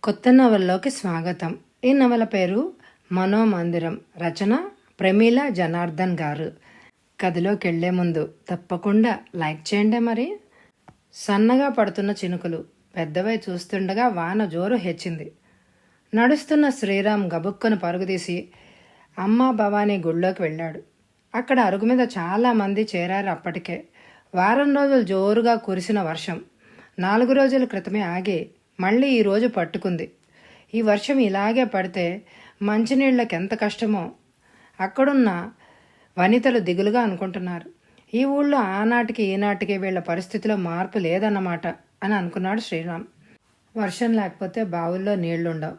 కొత్త నవలలోకి స్వాగతం. ఈ నవల పేరు మనోమందిరం. రచన ప్రమీల జనార్దన్ గారు. కథలోకి వెళ్లే ముందు తప్పకుండా లైక్ చేయండి. మరి సన్నగా పడుతున్న చినుకులు పెద్దవై చూస్తుండగా వాన జోరు హెచ్చింది. నడుస్తున్న శ్రీరామ్ గబుక్కును పరుగుదీసి అమ్మా భవానీ గుళ్ళోకి వెళ్ళాడు. అక్కడ అరుగు మీద చాలామంది చేరారు. అప్పటికే వారం రోజులు జోరుగా కురిసిన వర్షం 4 రోజుల క్రితమే ఆగి మళ్ళీ ఈరోజు పట్టుకుంది. ఈ వర్షం ఇలాగే పడితే మంచినీళ్ళకి ఎంత కష్టమో అక్కడున్న వనితలు దిగులుగా అనుకుంటున్నారు. ఈ ఊళ్ళో ఆనాటికి ఈనాటికి వీళ్ళ పరిస్థితిలో మార్పు లేదన్నమాట అని అనుకున్నాడు శ్రీరామ్. వర్షం లేకపోతే బావుల్లో నీళ్లుండవు.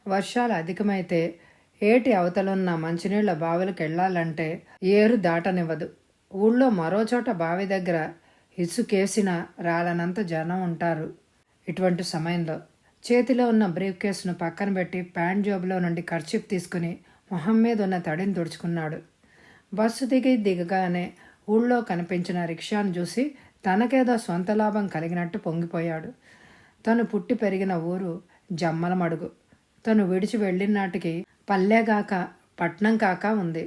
వర్షాలు అధికమైతే ఏటి అవతలున్న మంచినీళ్ళ బావులకు వెళ్ళాలంటే ఏరు దాటనివ్వదు. ఊళ్ళో మరోచోట బావి దగ్గర ఇసుకేసిన రాలనంత జనం ఉంటారు. ఇటువంటి సమయంలో చేతిలో ఉన్న బ్రీఫ్ కేసును పక్కన పెట్టి ప్యాంట్ జోబులో నుండి కర్చీఫ్ తీసుకుని మొహం మీద ఉన్న తడిని తుడుచుకున్నాడు. బస్సు దిగగానే ఊళ్ళో కనిపించిన రిక్షాను చూసి తనకేదో సొంత లాభం కలిగినట్టు పొంగిపోయాడు. తను పుట్టి పెరిగిన ఊరు జమ్మలమడుగు. తను విడిచి వెళ్ళిన నాటికి పల్లెగాక పట్నం కాక ఉంది.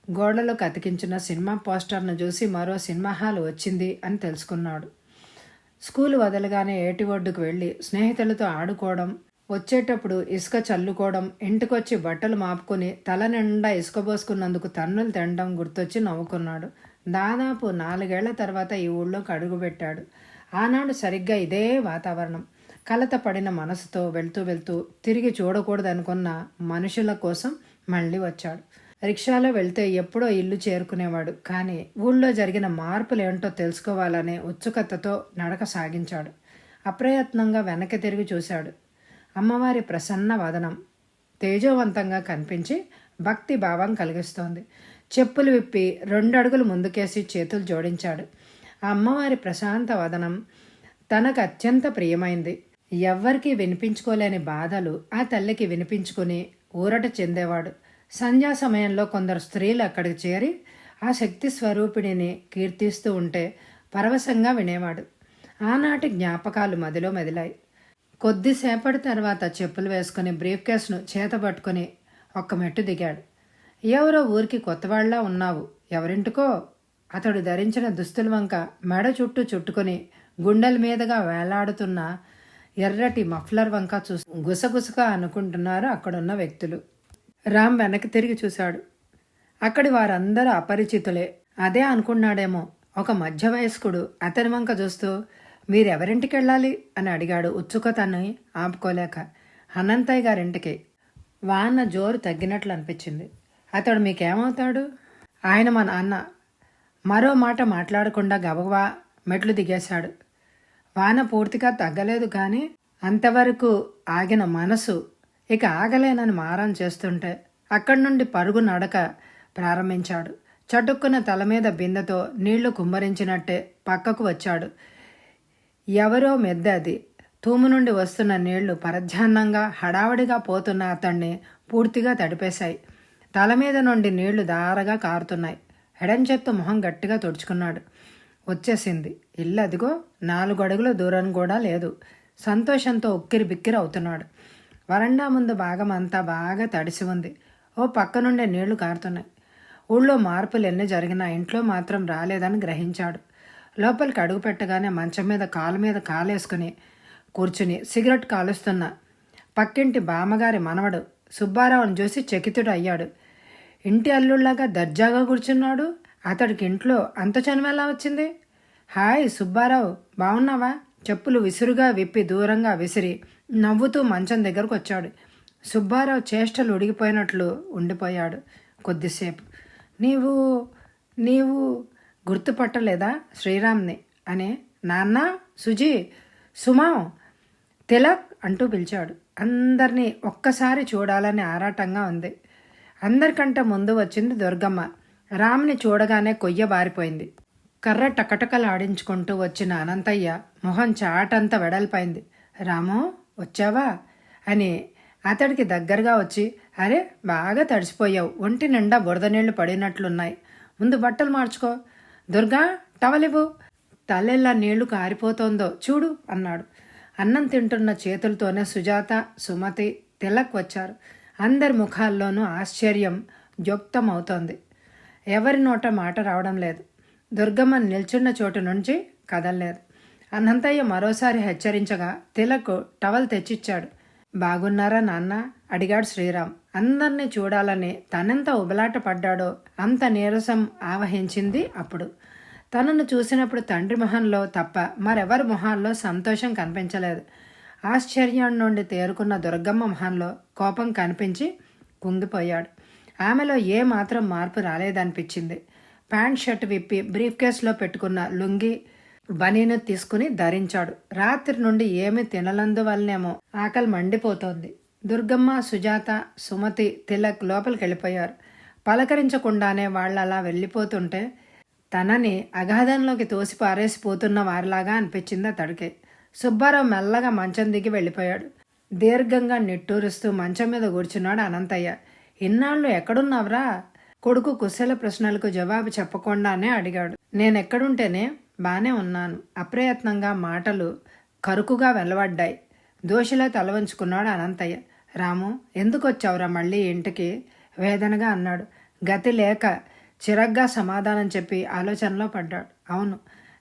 గోడలకు అతికించిన సినిమా పోస్టర్ను చూసి మరో సినిమా హాల్ వచ్చింది అని తెలుసుకున్నాడు. స్కూలు వదలగానే ఏటి ఒడ్డుకు వెళ్ళి స్నేహితులతో ఆడుకోవడం, వచ్చేటప్పుడు ఇసుక చల్లుకోవడం, ఇంటికొచ్చి బట్టలు మాపుకొని తల నిండా ఇసుక పోసుకున్నందుకు తన్నులు తినడం గుర్తొచ్చి నవ్వుకున్నాడు. దాదాపు 4 ఏళ్ల తర్వాత ఈ ఊళ్ళోకి అడుగుపెట్టాడు. ఆనాడు సరిగ్గా ఇదే వాతావరణం. కలత పడిన మనసుతో వెళ్తూ తిరిగి చూడకూడదనుకున్న మనుషుల కోసం మళ్ళీ వచ్చాడు. రిక్షాలో వెళ్తే ఎప్పుడో ఇల్లు చేరుకునేవాడు. కానీ ఊళ్ళో జరిగిన మార్పులు ఏంటో తెలుసుకోవాలనే ఉత్సుకతతో నడక సాగించాడు. అప్రయత్నంగా వెనక్కి తిరిగి చూశాడు. అమ్మవారి ప్రసన్న వదనం తేజోవంతంగా కనిపించి భక్తి భావం కలిగిస్తోంది. చెప్పులు విప్పి 2 అడుగులు ముందుకేసి చేతులు జోడించాడు. ఆ అమ్మవారి ప్రశాంత వదనం తనకు అత్యంత ప్రియమైంది. ఎవ్వరికీ వినిపించుకోలేని బాధలు ఆ తల్లికి వినిపించుకుని ఊరట చెందేవాడు. సంధ్యా సమయంలో కొందరు స్త్రీలు అక్కడికి చేరి ఆ శక్తి స్వరూపిణిని కీర్తిస్తూ ఉంటే పరవశంగా వినేవాడు. ఆనాటి జ్ఞాపకాలు మదిలో మెదిలాయి. కొద్దిసేపటి తర్వాత చెప్పులు వేసుకుని బ్రీఫ్ కేసును చేతబట్టుకుని ఒక్క మెట్టు దిగాడు. ఎవరో ఊరికి కొత్తవాళ్లా ఉన్నావు, ఎవరింటికో? అతడు ధరించిన దుస్తుల వంక మెడ చుట్టూ చుట్టుకొని గుండెల మీదుగా వేలాడుతున్న ఎర్రటి మఫ్లర్ వంక చూసి గుసగుసగా అనుకుంటున్నారు అక్కడున్న వ్యక్తులు. రామ్ వెనక్కి తిరిగి చూశాడు. అక్కడి వారందరూ అపరిచితులే. అదే అనుకున్నాడేమో. ఒక మధ్య వయస్కుడు అతని వంక చూస్తూ మీరెవరింటికి వెళ్ళాలి అని అడిగాడు ఉత్సుకతని ఆపుకోలేక. అనంతయ్య గారింటికి. వాన జోరు తగ్గినట్లు అనిపించింది. అతడు మీకేమవుతాడు? ఆయన మా నాన్న. మరో మాట మాట్లాడకుండా గబగబా మెట్లు దిగేశాడు. వాన పూర్తిగా తగ్గలేదు కానీ అంతవరకు ఆగిన మనసు ఇక ఆగలేనని మారం చేస్తుంటే అక్కడి నుండి పరుగు నడక ప్రారంభించాడు. చటుక్కున తల మీద బిందెతో నీళ్లు కుమ్మరించినట్టే పక్కకు వచ్చాడు. ఎవరో మెద్ద అది. తూము నుండి వస్తున్న నీళ్లు పరధ్యాన్నంగా హడావడిగా పోతున్న అతన్ని పూర్తిగా తడిపేశాయి. తల మీద నుండి నీళ్లు దారగా కారుతున్నాయి. ఎడంచెత్తు మొహం గట్టిగా తుడుచుకున్నాడు. వచ్చేసింది ఇల్లు. అదిగో 4 అడుగుల దూరం కూడా లేదు. సంతోషంతో ఉక్కిరి బిక్కిరి అవుతున్నాడు. వరండా ముందు భాగం అంతా బాగా తడిసి ఉంది. ఓ పక్క నుండే నీళ్లు కారుతున్నాయి. ఊళ్ళో మార్పులు ఎన్ని జరిగినా ఇంట్లో మాత్రం రాలేదని గ్రహించాడు. లోపలికి అడుగు పెట్టగానే మంచం మీద కాలు మీద కాలేసుకుని కూర్చుని సిగరెట్ కాలుస్తున్న పక్కింటి బామ్మగారి మనవడు సుబ్బారావుని చూసి చకితుడు అయ్యాడు. ఇంటి అల్లుళ్లాగా దర్జాగా కూర్చున్నాడు. అతడికి ఇంట్లో అంత చనువెలా వచ్చింది? హాయ్ సుబ్బారావు, బాగున్నావా? చెప్పులు విసురుగా విప్పి దూరంగా విసిరి నవ్వుతూ మంచం దగ్గరకు వచ్చాడు. సుబ్బారావు చేష్టలు ఉడిగిపోయినట్లు ఉండిపోయాడు కొద్దిసేపు. నీవు నీవు గుర్తుపట్టలేదా శ్రీరామ్ని అని? నాన్న, సుజీ, సుమా, తిలక్ అంటూ పిలిచాడు. అందరినీ ఒక్కసారి చూడాలని ఆరాటంగా ఉంది. అందరికంటే ముందు వచ్చింది దుర్గమ్మ. రామ్ని చూడగానే కొయ్య బారిపోయింది. కర్ర టకటకలాడించుకుంటూ వచ్చిన అనంతయ్య మొహం చాటంతా వెడల్పైంది. రాము, వచ్చావా అని అతడికి దగ్గరగా వచ్చి, అరే బాగా తడిసిపోయావు, ఒంటి నిండా బురద నీళ్లు పడినట్లున్నాయి, ముందు బట్టలు మార్చుకో, దుర్గా టవలివ్వు, తలెల్లా నీళ్లు కారిపోతోందో చూడు అన్నాడు. అన్నం తింటున్న చేతులతోనే సుజాత, సుమతి, తిలక్ వచ్చారు. అందరి ముఖాల్లోనూ ఆశ్చర్యం జ్యోక్తమవుతోంది. ఎవరి నోట మాట రావడం లేదు. దుర్గమ్మ నిల్చున్న చోటు నుంచి కదలలేదు. అనంతయ్య మరోసారి హెచ్చరించగా తిలక్ టవల్ తెచ్చిచ్చాడు. బాగున్నారా నాన్న అడిగాడు శ్రీరామ్. అందర్నీ చూడాలని తనెంత ఉబలాట పడ్డాడో అంత నీరసం ఆవహించింది అప్పుడు. తనను చూసినప్పుడు తండ్రి మొహంలో తప్ప మరెవరి మొహాల్లో సంతోషం కనిపించలేదు. ఆశ్చర్యం నుండి తేరుకున్న దుర్గమ్మ మొహంలో కోపం కనిపించి కుంగిపోయాడు. ఆమెలో ఏ మాత్రం మార్పు రాలేదనిపించింది. ప్యాంట్ షర్ట్ విప్పి బ్రీఫ్ కేసులో పెట్టుకున్న లుంగి బనీను తీసుకుని ధరించాడు. రాత్రి నుండి ఏమీ తినలందువల్లనేమో ఆకలి మండిపోతోంది. దుర్గమ్మ, సుజాత, సుమతి, తిలక్ లోపలికి వెళ్ళిపోయారు. పలకరించకుండానే వాళ్ళు అలా వెళ్ళిపోతుంటే తనని అగాధంలోకి తోసి పారేసిపోతున్న వారిలాగా అనిపించింది అతడికి. సుబ్బారావు మెల్లగా మంచం దిగి వెళ్ళిపోయాడు. దీర్ఘంగా నిట్టూరుస్తూ మంచం మీద కూర్చున్నాడు అనంతయ్య. ఇన్నాళ్ళు ఎక్కడున్నావురా? కొడుకు కుశల ప్రశ్నలకు జవాబు చెప్పకుండానే అడిగాడు. నేనెక్కడుంటేనే బానే ఉన్నాను. అప్రయత్నంగా మాటలు కరుకుగా వెలువడ్డాయి. దోషిలా తలవంచుకున్నాడు అనంతయ్య. రాము, ఎందుకు వచ్చావురా మళ్ళీ ఇంటికి? వేదనగా అన్నాడు. గతి లేక చిరగ్గా సమాధానం చెప్పి ఆలోచనలో పడ్డాడు. అవును,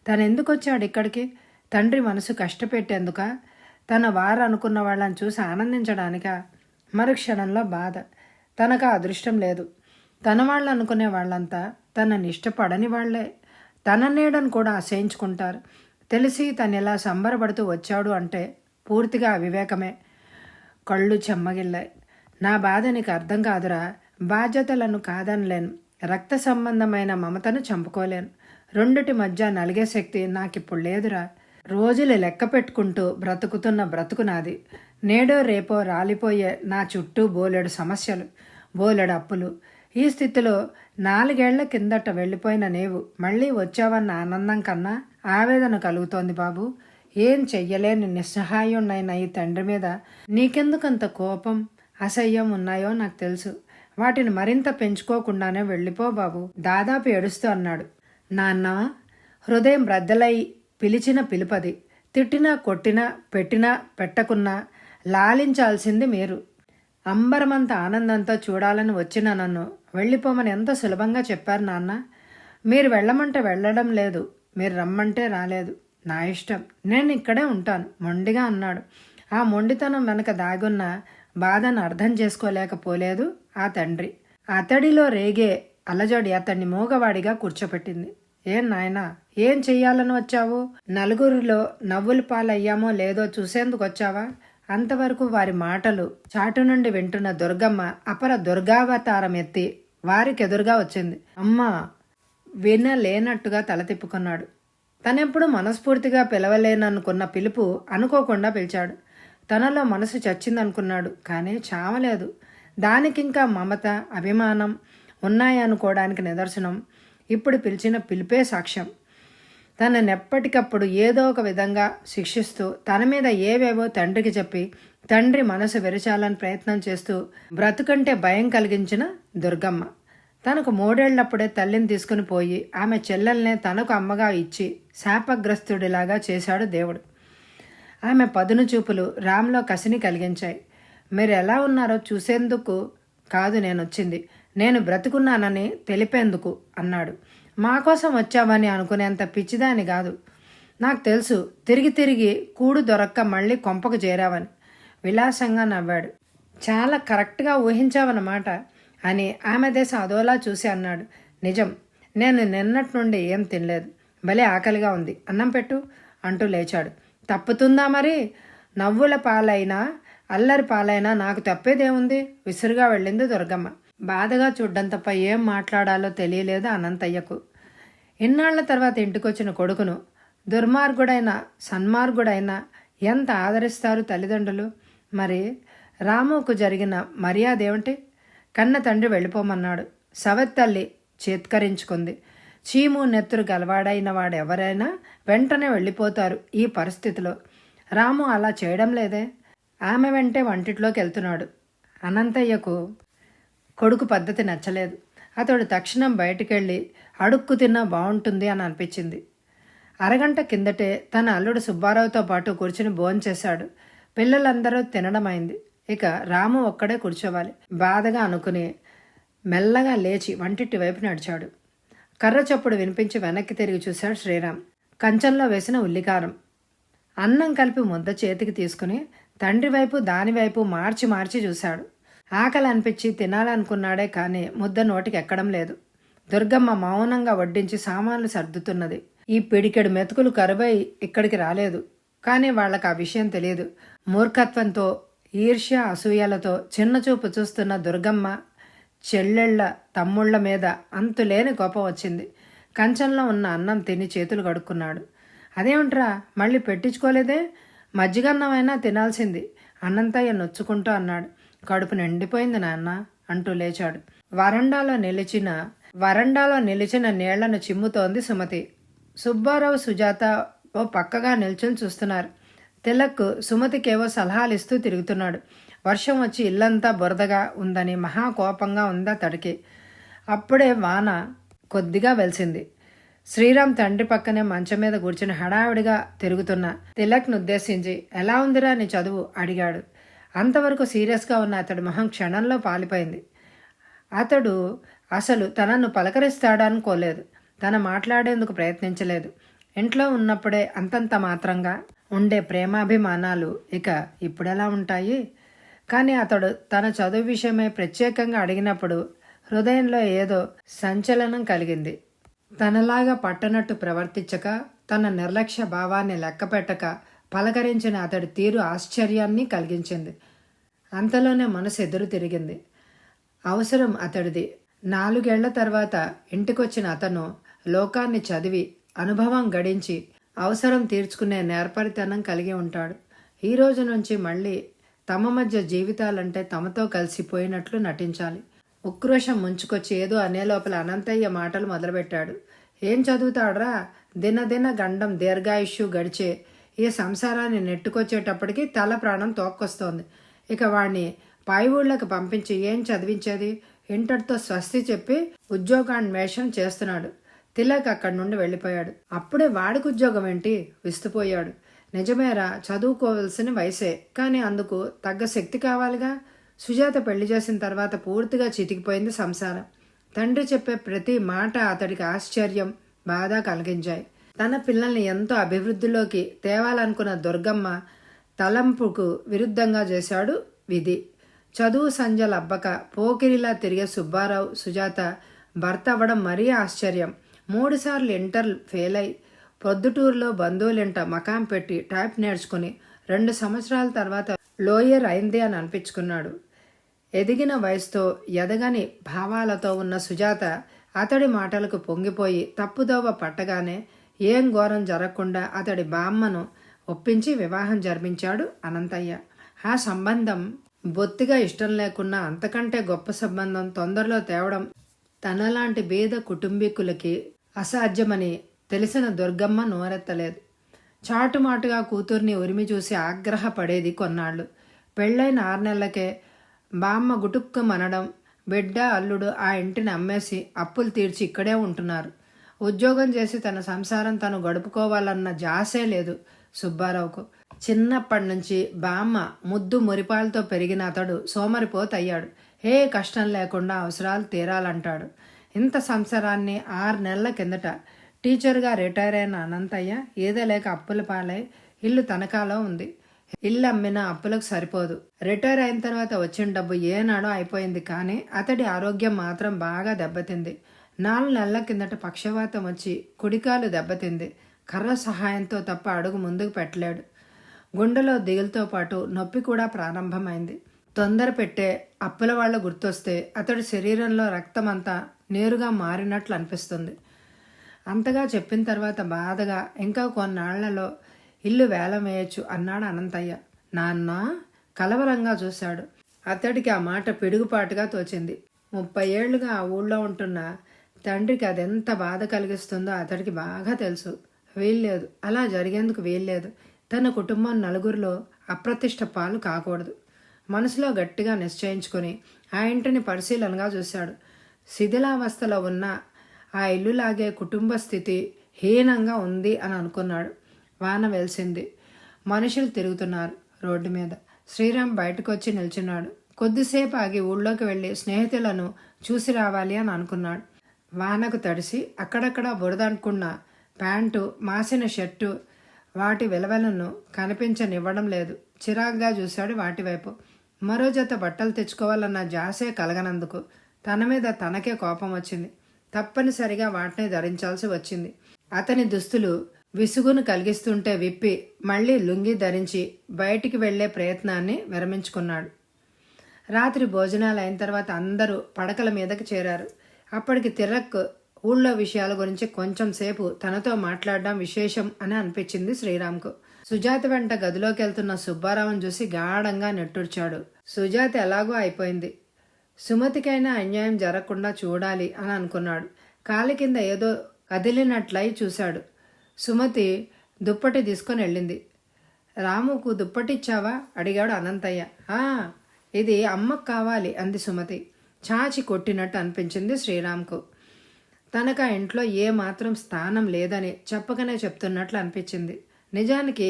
తను ఎందుకు వచ్చాడు ఇక్కడికి? తండ్రి మనసు కష్టపెట్టేందుక? తన వారు అనుకున్న వాళ్ళని చూసి ఆనందించడానికా? మరుక్షణంలో బాధ. తనకు ఆ అదృష్టం లేదు. తన వాళ్ళు అనుకునే వాళ్ళంతా తనని ఇష్టపడని వాళ్లే. తన నీడను కూడా అసహించుకుంటారు. తెలిసి తను ఇలా సంబరపడుతూ వచ్చాడు అంటే పూర్తిగా అవివేకమే. కళ్ళు చెమ్మగిల్లాయి. నా బాధ నీకు అర్థం కాదురా. బాధ్యతలను కాదనలేను. రక్త సంబంధమైన మమతను చంపుకోలేను. రెండిటి మధ్య నలిగే శక్తి నాకిప్పుడు లేదురా. రోజులు లెక్క పెట్టుకుంటూ బ్రతుకుతున్న బ్రతుకు నాది. నేడో రేపో రాలిపోయే నా చుట్టూ బోలెడు సమస్యలు, బోలెడు అప్పులు. ఈ స్థితిలో 4 ఏళ్ల కిందట వెళ్ళిపోయిన నీవు మళ్ళీ వచ్చావన్న ఆనందం కన్నా ఆవేదన కలుగుతోంది బాబు. ఏం చెయ్యలేని నిస్సహాయున్నైన ఈ తండ్రి మీద నీకెందుకంత కోపం, అసహ్యం ఉన్నాయో నాకు తెలుసు. వాటిని మరింత పెంచుకోకుండానే వెళ్ళిపో బాబు, దాదాపు ఏడుస్తూ అన్నాడు. నాన్న, హృదయం బ్రద్దలై పిలిచిన పిలుపది. తిట్టినా, కొట్టినా, పెట్టినా, పెట్టకున్నా లాలించాల్సింది మీరు. అంబరమంత ఆనందంతో చూడాలని వచ్చిన నన్ను వెళ్ళిపోమని ఎంత సులభంగా చెప్పారు నాన్న. మీరు వెళ్ళమంటే వెళ్ళడం లేదు, మీరు రమ్మంటే రాలేదు. నా ఇష్టం, నేను ఇక్కడే ఉంటాను మొండిగా అన్నాడు. ఆ మొండితనం వెనక దాగున్న బాధను అర్థం చేసుకోలేకపోలేదు ఆ తండ్రి. అతడిలో రేగే అలజడి అతన్ని మూగవాడిగా కూర్చోపెట్టింది. ఏం నాయనా, ఏం చెయ్యాలని వచ్చావు? నలుగురిలో నవ్వుల పాలయ్యామో లేదో చూసేందుకు వచ్చావా? అంతవరకు వారి మాటలు చాటు నుండి వింటున్న దుర్గమ్మ అపర దుర్గావతారం ఎత్తి వారికెదురుగా వచ్చింది. అమ్మా, వినలేనట్టుగా తల తిప్పుకున్నాడు. తనెప్పుడు మనస్ఫూర్తిగా పిలవలేననుకున్న పిలుపు అనుకోకుండా పిలిచాడు. తనలో మనసు చచ్చిందనుకున్నాడు, కానీ చావలేదు. దానికింకా మమత, అభిమానం ఉన్నాయనుకోవడానికి నిదర్శనం ఇప్పుడు పిలిచిన పిలిపే సాక్ష్యం. తననెప్పటికప్పుడు ఏదో ఒక విధంగా శిక్షిస్తూ తన మీద ఏవేవో తండ్రికి చెప్పి తండ్రి మనసు విరచాలని ప్రయత్నం చేస్తూ బ్రతుకంటే భయం కలిగించిన దుర్గమ్మ. తనకు 3 ఏళ్లప్పుడే తల్లిని తీసుకుని పోయి ఆమె చెల్లెల్నే తనకు అమ్మగా ఇచ్చి శాపగ్రస్తుడిలాగా చేశాడు దేవుడు. ఆమె పదును చూపులు రామ్లో కసిని కలిగించాయి. మీరు ఎలా ఉన్నారో చూసేందుకు కాదు నేనొచ్చింది, నేను బ్రతుకున్నానని తెలిపేందుకు అన్నాడు. మా కోసం వచ్చావని అనుకునేంత పిచ్చిదాని కాదు. నాకు తెలుసు, తిరిగి తిరిగి కూడు దొరక్క మళ్ళీ కొంపకు చేరావని. విలాసంగా నవ్వాడు. చాలా కరెక్ట్గా ఊహించావన్నమాట అని ఆమె దేశ అదోలా చూసి అన్నాడు. నిజం, నేను నిన్నటి నుండి ఏం తినలేదు. భలే ఆకలిగా ఉంది, అన్నం పెట్టు అంటూ లేచాడు. తప్పుతుందా మరి? నవ్వుల పాలైనా అల్లరి పాలైనా నాకు తప్పేదేముంది? విసురుగా వెళ్ళింది దుర్గమ్మ. బాధగా చూడ్డం తప్ప ఏం మాట్లాడాలో తెలియలేదు అనంతయ్యకు. ఇన్నాళ్ల తర్వాత ఇంటికొచ్చిన కొడుకును దుర్మార్గుడైన సన్మార్గుడైనా ఎంత ఆదరిస్తారు తల్లిదండ్రులు. మరి రాముకు జరిగిన మర్యాద ఏమిటి? కన్న తండ్రి వెళ్ళిపోమన్నాడు. సవత్తల్లి చేత్కరించుకుంది. చీము నెత్తురు గలవాడైన వాడెవరైనా వెంటనే వెళ్ళిపోతారు ఈ పరిస్థితిలో. రాము అలా చేయడం లేదే. ఆమె వెంటే వంటిట్లోకి వెళ్తున్నాడు. అనంతయ్యకు కొడుకు పద్ధతి నచ్చలేదు. అతడు తక్షణం బయటికెళ్ళి అడుక్కు తిన్నా బాగుంటుంది అని అనిపించింది. అరగంట కిందటే తన అల్లుడు సుబ్బారావుతో పాటు కూర్చుని భోంచేశాడు. పిల్లలందరూ తినడమైంది. ఇక రాము ఒక్కడే కూర్చోవాలి. బాధగా అనుకుని మెల్లగా లేచి వంటింటి వైపు నడిచాడు. కర్ర చప్పుడు వినిపించి వెనక్కి తిరిగి చూశాడు శ్రీరామ్. కంచంలో వేసిన ఉల్లికారం అన్నం కలిపి ముద్ద చేతికి తీసుకుని తండ్రి వైపు దానివైపు మార్చి మార్చి చూశాడు. ఆకలి అనిపించి తినాలనుకున్నాడే కానీ ముద్ద నోటికి ఎక్కడం లేదు. దుర్గమ్మ మౌనంగా వడ్డించి సామాన్లు సర్దుతున్నది. ఈ పిడికెడు మెతుకులు కరువై ఇక్కడికి రాలేదు. కానీ వాళ్ళకి ఆ విషయం తెలియదు. మూర్ఖత్వంతో, ఈర్ష్య, అసూయలతో చిన్నచూపు చూస్తున్న దుర్గమ్మ చెల్లెళ్ల, తమ్ముళ్ల మీద అంతులేని కోపం వచ్చింది. కంచంలో ఉన్న అన్నం తిని చేతులు కడుక్కున్నాడు. అదేమిట్రా మళ్ళీ పెట్టించుకోలేదే? మజ్జిగన్నమైనా తినాల్సింది, అన్నంతయ్య నొచ్చుకుంటూ అన్నాడు. కడుపు నిండిపోయింది నాన్న అంటూ లేచాడు. వరండాలో నిలిచిన నీళ్లను చిమ్ముతోంది సుమతి. సుబ్బారావు, సుజాత ఓ పక్కగా నిల్చుని చూస్తున్నారు. తిలక్ సుమతికేవో సలహాలిస్తూ తిరుగుతున్నాడు. వర్షం వచ్చి ఇల్లంతా బురదగా ఉందని మహాకోపంగా ఉందా తడికి. అప్పుడే వాన కొద్దిగా వెలిసింది. శ్రీరామ్ తండ్రి పక్కనే మంచం మీద కూర్చుని హడావిడిగా తిరుగుతున్న తిలక్ను ఉద్దేశించి ఎలా ఉందిరా నీ చదువు అడిగాడు. అంతవరకు సీరియస్గా ఉన్న అతడి మొహం క్షణంలో పాలిపోయింది. అతడు అసలు తనను పలకరిస్తాడనుకోలేదు. తన మాట్లాడేందుకు ప్రయత్నించలేదు. ఇంట్లో ఉన్నప్పుడే అంతంత మాత్రంగా ఉండే ప్రేమాభిమానాలు ఇక ఇప్పుడెలా ఉంటాయి? కానీ అతడు తన చదువు విషయమై ప్రత్యేకంగా అడిగినప్పుడు హృదయంలో ఏదో సంచలనం కలిగింది. తనలాగా పట్టనట్టు ప్రవర్తించక, తన నిర్లక్ష్య భావాన్ని లెక్కపెట్టక పలకరించిన అతడి తీరు ఆశ్చర్యాన్ని కలిగించింది. అంతలోనే మనసు ఎదురు తిరిగింది. అవసరం అతడిది. 4 ఏళ్ల తర్వాత ఇంటికొచ్చిన అతను లోకాన్ని చదివి, అనుభవం గడించి, అవసరం తీర్చుకునే నేర్పరితనం కలిగి ఉంటాడు. ఈ రోజు నుంచి మళ్ళీ తమ మధ్య జీవితాలంటే తమతో కలిసిపోయినట్లు నటించాలి. ఉక్రోషం ముంచుకొచ్చి ఏదో అనే లోపల అనంతయ్య మాటలు మొదలుపెట్టాడు. ఏం చదువుతాడ్రా? దినదిన గండం దీర్ఘాయుష్యు గడిచే ఈ సంసారాన్ని నెట్టుకొచ్చేటప్పటికి తల ప్రాణం తోక్కొస్తోంది. ఇక వాణ్ణి పై ఊళ్ళకి పంపించి ఏం చదివించేది? ఇంటర్తో స్వస్తి చెప్పి ఉద్యోగాన్వేషణ చేస్తున్నాడు. తిలక్ అక్కడి నుండి వెళ్ళిపోయాడు. అప్పుడే వాడికి ఉద్యోగం ఏంటి? విస్తుపోయాడు. నిజమేరా, చదువుకోవలసిన వయసే, కానీ అందుకు తగ్గ శక్తి కావాలిగా. సుజాత పెళ్లి చేసిన తర్వాత పూర్తిగా చితికిపోయింది సంసారం. తండ్రి చెప్పే ప్రతి మాట అతడికి ఆశ్చర్యం, బాధ కలిగించాయి. తన పిల్లల్ని ఎంతో అభివృద్ధిలోకి తేవాలనుకున్న దుర్గమ్మ తలంపుకు విరుద్ధంగా చేశాడు విధి. చదువు సంజలబ్బక పోకిరిలా తిరిగే సుబ్బారావు, సుజాత భర్త అవ్వడం మరీ ఆశ్చర్యం. 3 సార్లు ఇంటర్ ఫెయిల్ అయి పొద్దుటూరులో బంధువులింట మకాం పెట్టి టైప్ నేర్చుకుని 2 సంవత్సరాల తర్వాత లోయర్ అయింది అని అనిపించుకున్నాడు. ఎదిగిన వయసుతో ఎదగని భావాలతో ఉన్న సుజాత అతడి మాటలకు పొంగిపోయి తప్పుదోవ పట్టగానే ఏం ఘోరం జరగకుండా అతడి బామ్మను ఒప్పించి వివాహం జరిపించాడు అనంతయ్య. ఆ సంబంధం బొత్తిగా ఇష్టం లేకున్నా అంతకంటే గొప్ప సంబంధం తొందరలో తేవడం తనలాంటి బీద కుటుంబీకులకి అసాధ్యమని తెలిసిన దుర్గమ్మ నోరెత్తలేదు. చాటుమాటుగా కూతుర్ని ఉరిమి చూసి ఆగ్రహపడేది కొన్నాళ్ళు. పెళ్ళైన 6 నెలలకే బామ్మ గుటుక్కుమనడం, బిడ్డ, అల్లుడు ఆ ఇంటిని అమ్మేసి అప్పులు తీర్చి ఇక్కడే ఉంటున్నారు. ఉద్యోగం చేసి తన సంసారం తను గడుపుకోవాలన్న జాసే లేదు సుబ్బారావుకు. చిన్నప్పటి నుంచి బామ్మ ముద్దు మురిపాలతో పెరిగిన అతడు సోమరిపోతయ్యాడు. ఏ కష్టం లేకుండా అవసరాలు తీరాలంటాడు. ఇంత సంసారాన్ని 6 నెలల కిందట టీచర్గా రిటైర్ అయిన అనంతయ్య ఏదో లేక అప్పుల పాలై ఇల్లు తనఖాలో ఉంది. ఇల్లు అమ్మినా అప్పులకు సరిపోదు. రిటైర్ అయిన తర్వాత వచ్చిన డబ్బు ఏనాడో అయిపోయింది. కానీ అతడి ఆరోగ్యం మాత్రం బాగా దెబ్బతింది. 4 నెలల కిందట పక్షవాతం వచ్చి కుడికాలు దెబ్బతింది. కర్ర సహాయంతో తప్ప అడుగు ముందుకు పెట్టలేడు. గుండెలో దిగులతో పాటు నొప్పి కూడా ప్రారంభమైంది. తొందర పెట్టే అప్పుల వాళ్ళు గుర్తొస్తే అతడి శరీరంలో రక్తమంతా నేరుగా మారినట్లు అనిపిస్తుంది. అంతగా చెప్పిన తర్వాత బాధగా ఇంకా కొన్నాళ్లలో ఇల్లు వేలం వేయచ్చు అన్నాడు అనంతయ్య. నాన్న కలవరంగా చూశాడు. అతడికి ఆ మాట పిడుగుపాటుగా తోచింది. 30 ఏళ్లుగా ఆ ఊళ్ళో ఉంటున్న తండ్రికి అదెంత బాధ కలిగిస్తుందో అతడికి బాగా తెలుసు. వీల్లేదు, అలా జరిగేందుకు వీల్లేదు. తన కుటుంబం నలుగురిలో అప్రతిష్ట పాలు కాకూడదు. మనసులో గట్టిగా నిశ్చయించుకొని ఆ ఇంటిని పరిశీలనగా చూశాడు. శిథిలావస్థలో ఉన్న ఆ ఇల్లులాగే కుటుంబ స్థితి హీనంగా ఉంది అని అనుకున్నాడు. వాన వెలిసింది. మనుషులు తిరుగుతున్నారు రోడ్డు మీద. శ్రీరామ్ బయటకు వచ్చి నిల్చున్నాడు. కొద్దిసేపు ఆగి ఊళ్ళోకి వెళ్ళి స్నేహితులను చూసి రావాలి అని అనుకున్నాడు. వానకు తడిసి అక్కడక్కడ బురదనుకున్న ప్యాంటు, మాసిన షర్టు వాటి విలువలను కనిపించనివ్వడం లేదు. చిరాగ్గా చూశాడు వాటివైపు. మరో జత బట్టలు తెచ్చుకోవాలన్న జాసే కలగనందుకు తన మీద తనకే కోపం వచ్చింది. తప్పనిసరిగా వాటిని ధరించాల్సి వచ్చింది. అతని దుస్తులు విసుగును కలిగిస్తుంటే విప్పి మళ్ళీ లుంగి ధరించి బయటికి వెళ్లే ప్రయత్నాన్ని విరమించుకున్నాడు. రాత్రి భోజనాలు అయిన తర్వాత అందరూ పడకల మీదకి చేరారు. అప్పటికి తిరక్ ఊళ్ళో విషయాల గురించి కొంచెం సేపు తనతో మాట్లాడడం విశేషం అని అనిపించింది శ్రీరామ్కు. సుజాత వెంట గదిలోకి వెళ్తున్న సుబ్బారావును చూసి గాఢంగా నెట్టూర్చాడు. సుజాత ఎలాగో అయిపోయింది. సుమతికైనా అన్యాయం జరగకుండా చూడాలి అని అనుకున్నాడు. కాలి కింద ఏదో కదిలినట్లయి చూశాడు. సుమతి దుప్పటి తీసుకొని వెళ్ళింది. రాముకు దుప్పటిచ్చావా అడిగాడు అనంతయ్య. ఇది అమ్మకు కావాలి అంది సుమతి. చాచి కొట్టినట్టు అనిపించింది శ్రీరామ్కు. తనకు ఆ ఇంట్లో ఏమాత్రం స్థానం లేదని చెప్పకనే చెప్తున్నట్లు అనిపించింది. నిజానికి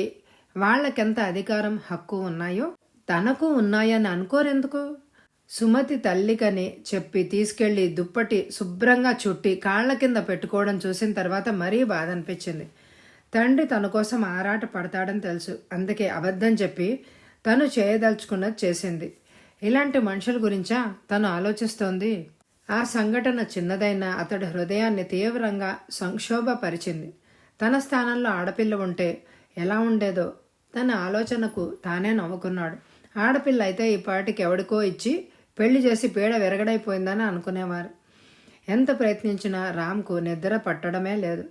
వాళ్ళకెంత అధికారం, హక్కు ఉన్నాయో తనకు ఉన్నాయని అనుకోరెందుకు? సుమతి తల్లికని చెప్పి తీసుకెళ్లి దుప్పటి శుభ్రంగా చుట్టి కాళ్ల కింద పెట్టుకోవడం చూసిన తర్వాత మరీ బాధ అనిపించింది. తండ్రి తన కోసం ఆరాట పడతాడని తెలుసు. అందుకే అబద్ధం చెప్పి తను చేయదలుచుకున్నది చేసింది. ఇలాంటి మనుషుల గురించా తను ఆలోచిస్తోంది. ఆ సంఘటన చిన్నదైనా అతడి హృదయాన్ని తీవ్రంగా సంక్షోభపరిచింది. తన స్థానంలో ఆడపిల్ల ఉంటే ఎలా ఉండేదో తన ఆలోచనకు తానే నవ్వుకున్నాడు. ఆడపిల్ల అయితే ఈ పాటికి ఎవడికో ఇచ్చి పెళ్లి చేసి పీడ విరగడైపోయిందని అనుకునేవారు. ఎంత ప్రయత్నించినా రామ్కు నిద్ర పట్టడమే లేదు.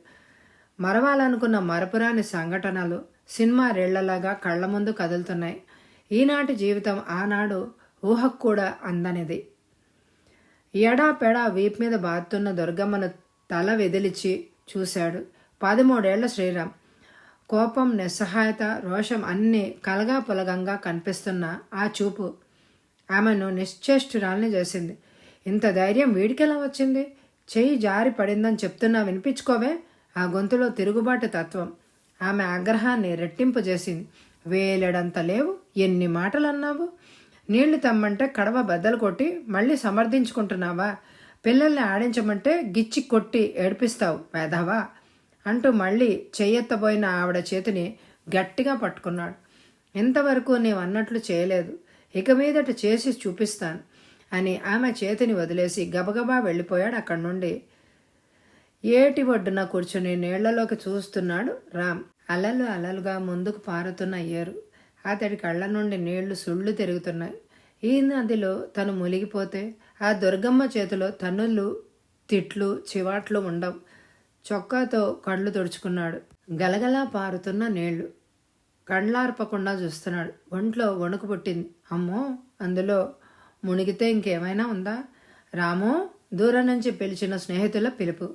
మరవాలనుకున్న మరపురాని సంఘటనలు సినిమా రేళ్లలాగా కళ్ల ముందు కదులుతున్నాయి. ఈనాటి జీవితం ఆనాడు ఊహకు కూడా అందనిది. ఎడాపెడా వీపు మీద బాతున్న దుర్గమ్మను తల వెదిలిచి చూశాడు. 13 ఏళ్ల శ్రీరామ్. కోపం, నిస్సహాయత, రోషం అన్నీ కలగా పొలగంగా కనిపిస్తున్న ఆ చూపు ఆమెను నిశ్చేష్టురాల్ని చేసింది. ఇంత ధైర్యం వీడికెలా వచ్చింది? చెయ్యి జారి పడిందని చెప్తున్నా వినిపించుకోవే. ఆ గొంతులో తిరుగుబాటు తత్వం ఆమె ఆగ్రహాన్ని రెట్టింపు చేసింది. వేలెడంత లేవు, ఎన్ని మాటలు అన్నావు? నీళ్లు తమ్మంటే కడవ బద్దలు కొట్టి మళ్ళీ సమర్థించుకుంటున్నావా? పిల్లల్ని ఆడించమంటే గిచ్చి కొట్టి ఏడిపిస్తావు వేధవా అంటూ మళ్ళీ చెయ్యెత్తబోయిన ఆవిడ చేతిని గట్టిగా పట్టుకున్నాడు. ఇంతవరకు నీవు అన్నట్లు చేయలేదు, ఇక మీదట చేసి చూపిస్తాను అని ఆమె చేతిని వదిలేసి గబగబా వెళ్ళిపోయాడు అక్కడి నుండి. ఏటి ఒడ్డున కూర్చుని నీళ్లలోకి చూస్తున్నాడు రామ్. అలలు అలలుగా ముందుకు పారుతున్న ఏరు. అతడి కళ్ళ నుండి నీళ్లు సుళ్ళు తిరుగుతున్నాయి. ఈ నదిలో తను మునిగిపోతే ఆ దుర్గమ్మ చేతిలో తన్నులు, తిట్లు, చివాట్లు ఉండవు. చొక్కాతో కళ్ళు తుడుచుకున్నాడు. గలగలా పారుతున్న నీళ్లు కళ్ళార్పకుండా చూస్తున్నాడు. ఒంట్లో వణుకు పుట్టింది. అమ్మో, అందులో మునిగితే ఇంకేమైనా ఉందా? రామో, దూరం నుంచి పిలిచిన స్నేహితుల పిలుపు.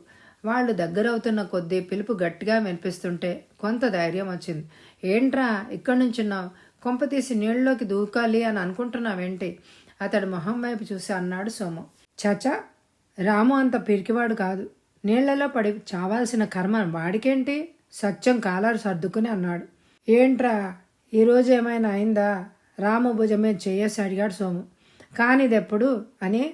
వాళ్ళు దగ్గరవుతున్న కొద్దీ పిలుపు గట్టిగా వినిపిస్తుంటే కొంత ధైర్యం వచ్చింది. ఏంట్రా ఇక్కడి నుంచున్నావు? కొంపతీసి నీళ్ళలోకి దూకాలి అని అనుకుంటున్నావేంటి? అతడు మొహం వైపు చూసి అన్నాడు సోము. చచా, రాము అంత పిరికివాడు కాదు. నీళ్లలో పడి చావాల్సిన కర్మ వాడికేంటి? సత్యం కాలారు సర్దుకుని అన్నాడు. ఏంట్రా, ఈరోజు ఏమైనా అయిందా? రాము భుజమే చెయ్యేసి అడిగాడు సోము. కానిదెప్పుడు అని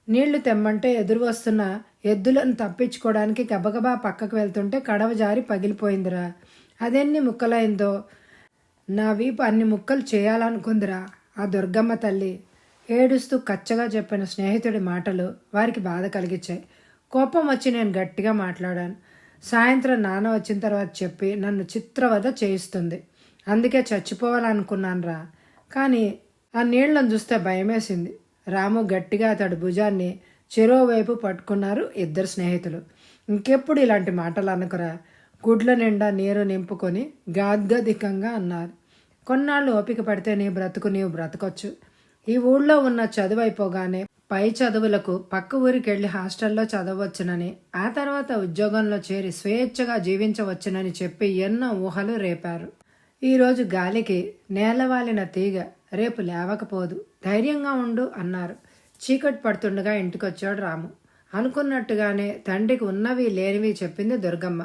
నీళ్లు తెమ్మంటే ఎదురు వస్తున్న ఎద్దులను తప్పించుకోవడానికి గబగబా పక్కకు వెళ్తుంటే కడవ జారి పగిలిపోయిందిరా. అదెన్ని ముక్కలైందో. నా వీపు అన్ని ముక్కలు చేయాలనుకుందిరా ఆ దుర్గమ్మ తల్లి. ఏడుస్తూ కచ్చగా చెప్పిన స్నేహితుడి మాటలు వారికి బాధ కలిగించాయి. కోపం వచ్చి నేను గట్టిగా మాట్లాడాను. సాయంత్రం నాన్న వచ్చిన తర్వాత చెప్పి నన్ను చిత్రవద చేయిస్తుంది. అందుకే చచ్చిపోవాలనుకున్నాను రా. కానీ ఆ నీళ్లను చూస్తే భయమేసింది. రాము గట్టిగా అతడి భుజాన్ని చెరోవైపు పట్టుకున్నారు ఇద్దరు స్నేహితులు. ఇంకెప్పుడు ఇలాంటి మాటలు అనకురా, గుడ్ల నిండా నీరు నింపుకొని గాద్గదికంగా అన్నారు. కొన్నాళ్ళు ఓపిక పడితే నీ బ్రతుకు నీవు బ్రతకొచ్చు. ఈ ఊళ్ళో ఉన్న చదువు అయిపోగానే పై చదువులకు పక్క ఊరికి వెళ్ళి హాస్టల్లో చదవచ్చునని, ఆ తర్వాత ఉద్యోగంలో చేరి స్వేచ్ఛగా జీవించవచ్చునని చెప్పి ఎన్నో ఊహలు రేపారు. ఈరోజు గాలికి నేలవాలిన తీగ రేపు లేవకపోదు, ధైర్యంగా ఉండు అన్నారు. చీకటి పడుతుండగా ఇంటికొచ్చాడు రాము. అనుకున్నట్టుగానే తండ్రికి ఉన్నవి లేనివి చెప్పింది దుర్గమ్మ.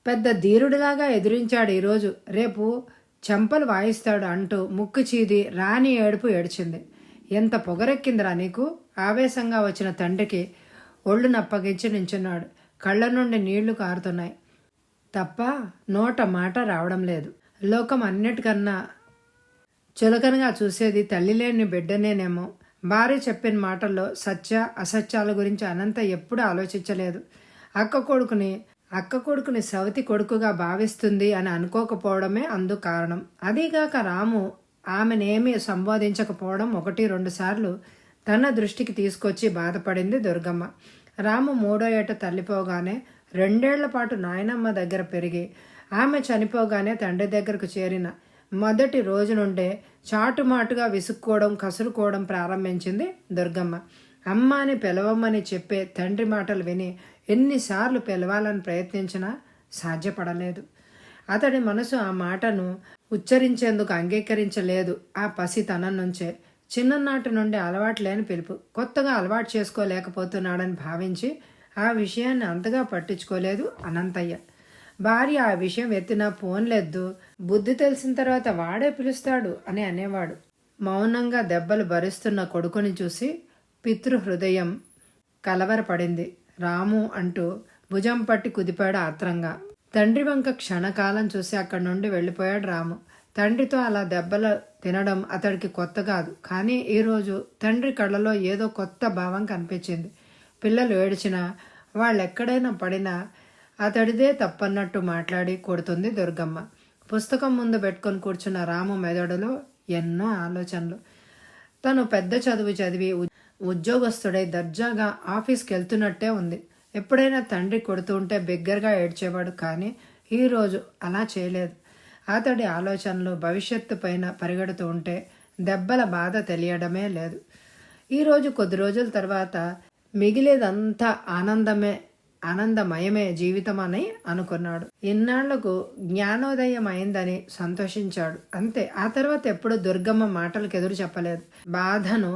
పెద్ద ధీరుడిలాగా ఎదిరించాడు ఈరోజు, రేపు చెంపలు వాయిస్తాడు అంటూ ముక్కు చీది రాణి ఏడుపు ఏడ్చింది. ఎంత పొగరెక్కిందిరా నీకు? ఆవేశంగా వచ్చిన తండ్రికి ఒళ్ళు నప్పగించి నించున్నాడు. కళ్ళ నుండి నీళ్లు కారుతున్నాయి తప్ప నోట మాట రావడం లేదు. లోకం అన్నిటికన్నా చులకనగా చూసేది తల్లి లేని బిడ్డనేనేమో. భార్య చెప్పిన మాటల్లో సత్య అసత్యాల గురించి అనంత ఎప్పుడూ ఆలోచించలేదు. అక్క కొడుకుని సవతి కొడుకుగా భావిస్తుంది అని అనుకోకపోవడమే అందుకు కారణం. అదీగాక రాము ఆమెనేమీ సంబోధించకపోవడం 1-2 సార్లు తన దృష్టికి తీసుకొచ్చి బాధపడింది దుర్గమ్మ. రాము 3వ ఏట తల్లిపోగానే 2 ఏళ్ల పాటు నాయనమ్మ దగ్గర పెరిగి ఆమె చనిపోగానే తండ్రి దగ్గరకు చేరిన మొదటి రోజు నుండే చాటుమాటుగా విసుక్కోవడం, కసురుకోవడం ప్రారంభించింది దుర్గమ్మ. అమ్మ అని పిలవమ్మని చెప్పే తండ్రి మాటలు విని ఎన్నిసార్లు పిలవాలని ప్రయత్నించినా సాధ్యపడలేదు. అతడి మనసు ఆ మాటను ఉచ్చరించేందుకు అంగీకరించలేదు. ఆ పసితనం నుంచే చిన్ననాటి నుండి అలవాటు లేని పిలుపు. కొత్తగా అలవాటు చేసుకోలేకపోతున్నాడని భావించి ఆ విషయాన్ని అంతగా పట్టించుకోలేదు అనంతయ్య. భార్య ఆ విషయం ఎత్తినా పోన్లేదు, బుద్ధి తెలిసిన తర్వాత వాడే పిలుస్తాడు అని అనేవాడు. మౌనంగా దెబ్బలు భరిస్తున్న కొడుకుని చూసి పితృహృదయం కలవరపడింది. రాము అంటూ భుజం పట్టి కుదిపాడు ఆత్రంగా. తండ్రి వంక క్షణకాలం చూసి అక్కడి నుండి వెళ్ళిపోయాడు రాము. తండ్రితో అలా దెబ్బలు తినడం అతడికి కొత్త కాదు. కానీ ఈరోజు తండ్రి కళ్ళలో ఏదో కొత్త భావం కనిపించింది. పిల్లలు ఏడ్చినా, వాళ్ళెక్కడైనా పడినా అతడిదే తప్పన్నట్టు మాట్లాడి కొడుతుంది దుర్గమ్మ. పుస్తకం ముందు పెట్టుకొని కూర్చున్న రాము మెదడులో ఎన్నో ఆలోచనలు. తను పెద్ద చదువు చదివి ఉద్యోగస్తుడై దర్జాగా ఆఫీస్కి వెళ్తున్నట్టే ఉంది. ఎప్పుడైనా తండ్రి కొడుతూ ఉంటే బిగ్గరగా ఏడ్చేవాడు. కానీ ఈరోజు అలా చేయలేదు. అతడి ఆలోచనలు భవిష్యత్తు పైన పరిగెడుతూ ఉంటే దెబ్బల బాధ తెలియడమే లేదు. ఈరోజు కొద్ది రోజుల తర్వాత మిగిలేదంతా ఆనందమయమే జీవితం అని అనుకున్నాడు. ఇన్నాళ్లకు జ్ఞానోదయం అయిందని సంతోషించాడు అంతే. ఆ తర్వాత ఎప్పుడు దుర్గమ్మ మాటలకు ఎదురు చెప్పలేదు. బాధను